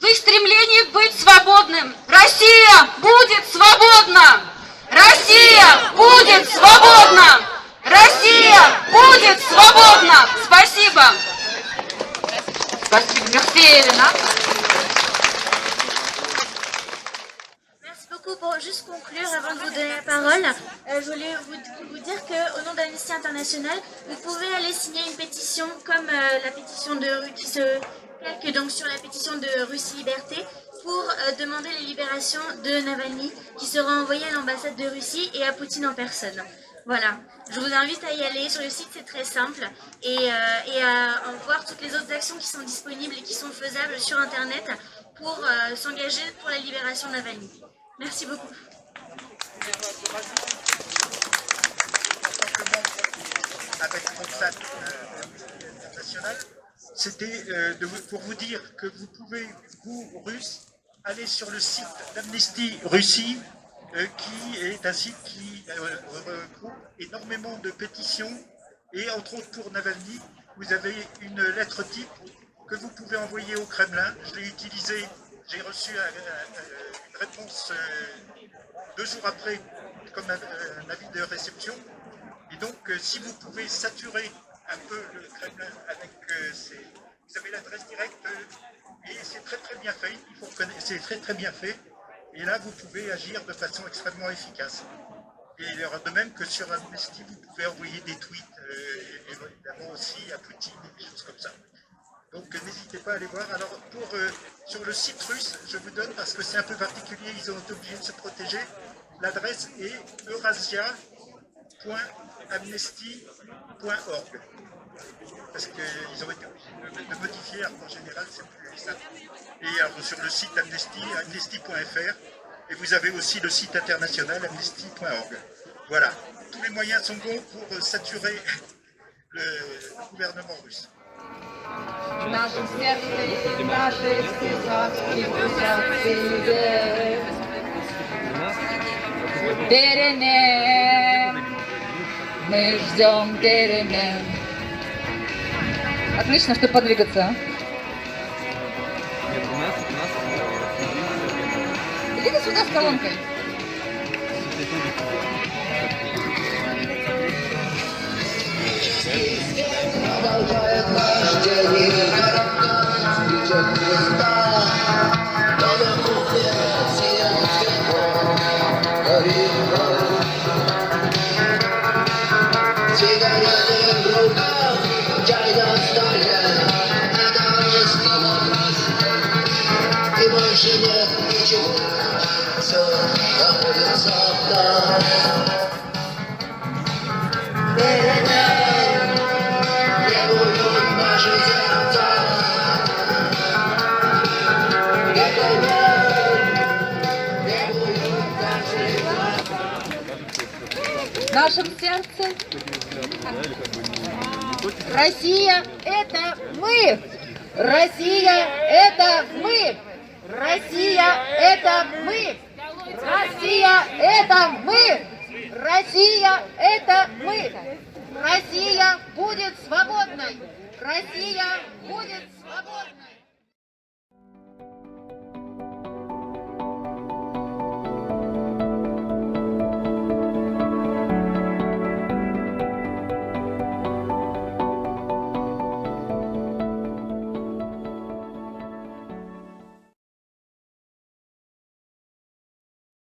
S10: в их стремлении быть свободным. Россия будет свободна! Россия будет свободна! Россия будет свободна! Спасибо!
S2: Merci, Elena.
S3: Pour juste conclure, avant de vous donner la parole, je voulais vous dire qu'au nom d'Amnesty International, vous pouvez aller signer une pétition comme la pétition qui se calque donc sur la pétition de Russie Liberté pour demander la libération de Navalny qui sera envoyé à l'ambassade de Russie et à Poutine en personne. Voilà, je vous invite à y aller, sur le site c'est très simple et à voir toutes les autres actions qui sont disponibles et qui sont faisables sur internet pour s'engager pour la libération de Navalny. Merci beaucoup.
S11: Avec Mossad International, c'était pour vous dire que vous pouvez, vous, Russes, aller sur le site d'Amnesty Russie, qui est un site qui regroupe énormément de pétitions, et entre autres pour Navalny, vous avez une lettre type que vous pouvez envoyer au Kremlin. Je l'ai utilisée, j'ai reçu une réponse 2 jours après comme un avis de réception. Et donc, si vous pouvez saturer un peu le Kremlin avec vous avez l'adresse directe et c'est très très bien fait. Il faut reconnaître, c'est très très bien fait. Et là, vous pouvez agir de façon extrêmement efficace. Et il y aura de même que sur Amnesty, vous pouvez envoyer des tweets, évidemment aussi à Poutine et des choses comme ça. Donc n'hésitez pas à aller voir. Alors sur le site russe, je vous donne, parce que c'est un peu particulier, ils ont été obligés de se protéger, l'adresse est eurasia.amnesty.org. Parce qu'ils ont été obligés de modifier, en général c'est plus simple. Et alors, sur le site amnesty.fr, et vous avez aussi le site international amnesty.org. Voilà, tous les moyens sont bons pour saturer le gouvernement russe.
S2: В нашем сердце наши сказки путятся. Перемен, мы ждем перемен. Отлично, чтобы подвигаться. Идите сюда с колонкой.
S12: Продолжает наш день, идет звезда, но на кухне всем светло горит ночь. Сигареты в руках, чай на столе, это жизнь, и больше нет ничего, все находится в нас.
S2: В нашем сердце Россия – это мы! Россия – это мы! Россия – это мы! Россия – это мы! Россия – это мы! Россия будет свободной! Россия будет свободной!